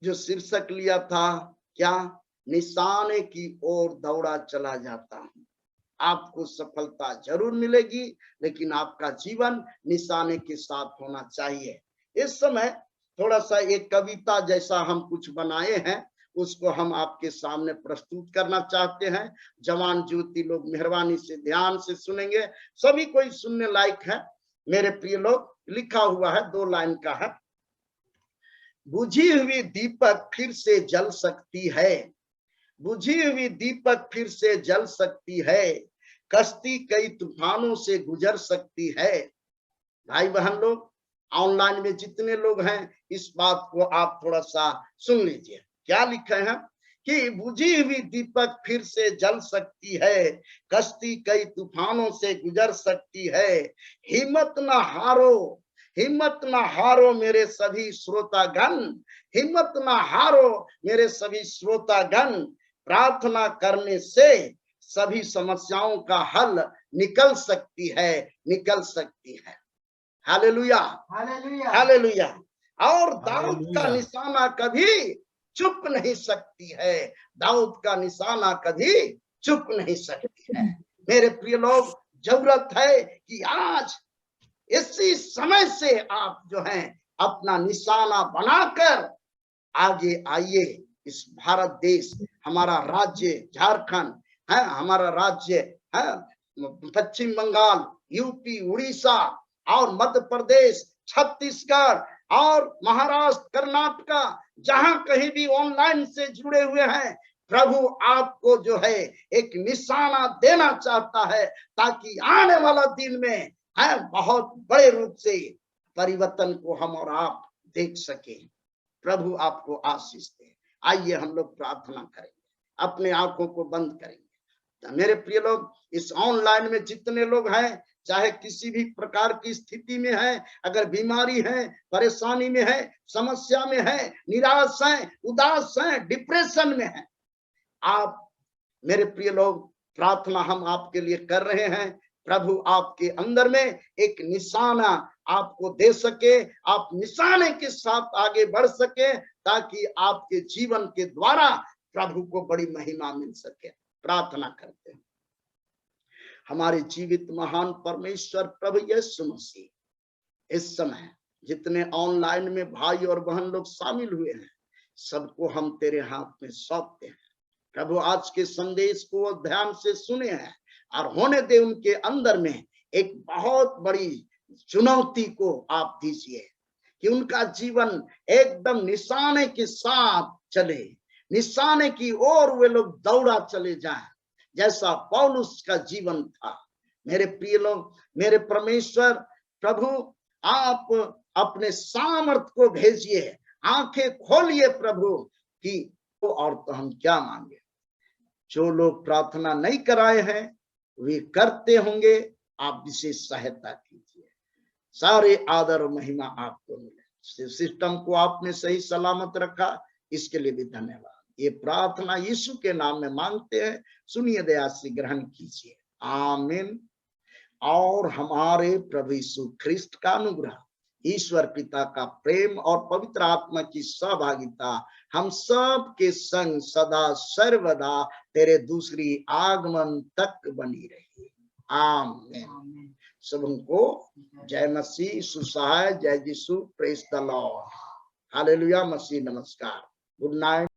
जो शीर्षक लिया था, क्या? निशाने की ओर दौड़ा चला जाता हूं। आपको सफलता जरूर मिलेगी, लेकिन आपका जीवन निशाने के साथ होना चाहिए। इस समय थोड़ा सा एक कविता जैसा हम कुछ बनाए हैं, उसको हम आपके सामने प्रस्तुत करना चाहते हैं। जवान ज्योति लोग मेहरबानी से ध्यान से सुनेंगे, सभी कोई सुनने लायक है। मेरे प्रिय लोग, लिखा हुआ है, 2 लाइन का है। बुझी हुई दीपक फिर से जल सकती है, बुझी हुई दीपक फिर से जल सकती है, कश्ती कई तूफानों से गुजर सकती है। भाई बहन लोग, ऑनलाइन में जितने लोग हैं, इस बात को आप थोड़ा सा सुन लीजिए। क्या लिखे हैं कि बुझी हुई दीपक फिर से जल सकती है, कश्ती कई तूफानों से गुजर सकती है। हिम्मत न हारो, हिम्मत न हारो मेरे सभी श्रोतागण, हिम्मत न हारो मेरे सभी श्रोतागण, प्रार्थना करने से सभी समस्याओं का हल निकल सकती है, निकल सकती है। Hallelujah, hallelujah, hallelujah. और दाऊद का निशाना कभी चुप नहीं सकती है, दाऊद का निशाना कभी चुप नहीं सकती है। मेरे प्रिय लोग, जरूरत है कि आज इसी समय से आप जो हैं अपना निशाना बनाकर आगे आइए। इस भारत देश, हमारा राज्य झारखंड है, हमारा राज्य है पश्चिम बंगाल, यूपी, उड़ीसा और मध्य प्रदेश, छत्तीसगढ़ और महाराष्ट्र, कर्नाटका, जहां कहीं भी ऑनलाइन से जुड़े हुए हैं, प्रभु आपको जो है एक निशाना देना चाहता है, ताकि आने वाला दिन में है बहुत बड़े रूप से परिवर्तन को हम और आप देख सके। प्रभु आपको आशीष दे। आइए हम लोग प्रार्थना करेंगे, अपने आंखों को बंद करेंगे। तो मेरे प्रिय लोग, इस ऑनलाइन में जितने लोग हैं, चाहे किसी भी प्रकार की स्थिति में है, अगर बीमारी है, परेशानी में है, समस्या में है, निराश है, उदास है, डिप्रेशन में है, आप मेरे प्रिय लोग, प्रार्थना हम आपके लिए कर रहे हैं। प्रभु आपके अंदर में एक निशाना आपको दे सके, आप निशाने के साथ आगे बढ़ सके, ताकि आपके जीवन के द्वारा प्रभु को बड़ी महिमा मिल सके। प्रार्थना करते हैं। हमारे जीवित महान परमेश्वर प्रभु यीशु मसीह, इस समय जितने ऑनलाइन में भाई और बहन लोग शामिल हुए हैं, सबको हम तेरे हाथ में सौंपते हैं। प्रभु आज के संदेश को ध्यान से सुने हैं, और होने दे उनके अंदर में एक बहुत बड़ी चुनौती को आप दीजिए कि उनका जीवन एकदम निशाने के साथ चले, निशाने की ओर वे लोग दौड़ा चले जाएं, जैसा पौलुस का जीवन था। मेरे प्रिय लोग, मेरे परमेश्वर प्रभु, आप अपने सामर्थ को भेजिए, आंखें खोलिए प्रभु कि और तो हम क्या मांगे। जो लोग प्रार्थना नहीं कराए हैं वे करते होंगे, आप विशेष सहायता कीजिए। सारे आदर और महिमा आपको मिले। सिस्टम को आपने सही सलामत रखा, इसके लिए भी धन्यवाद। ये प्रार्थना यीशु के नाम में मांगते हैं, सुनिए दया से ग्रहण कीजिए, आमीन। और हमारे प्रभु यीशु ख्रिस्त का अनुग्रह, ईश्वर पिता का प्रेम और पवित्र आत्मा की सहभागिता हम सब के संग सदा सर्वदा तेरे दूसरी आगमन तक बनी रही। आमीन। सबको जय मसीह, सुसहाय, जय यीशु, प्रेज द लॉर्ड, हालेलुया, मसीह नमस्कार, गुड नाइट।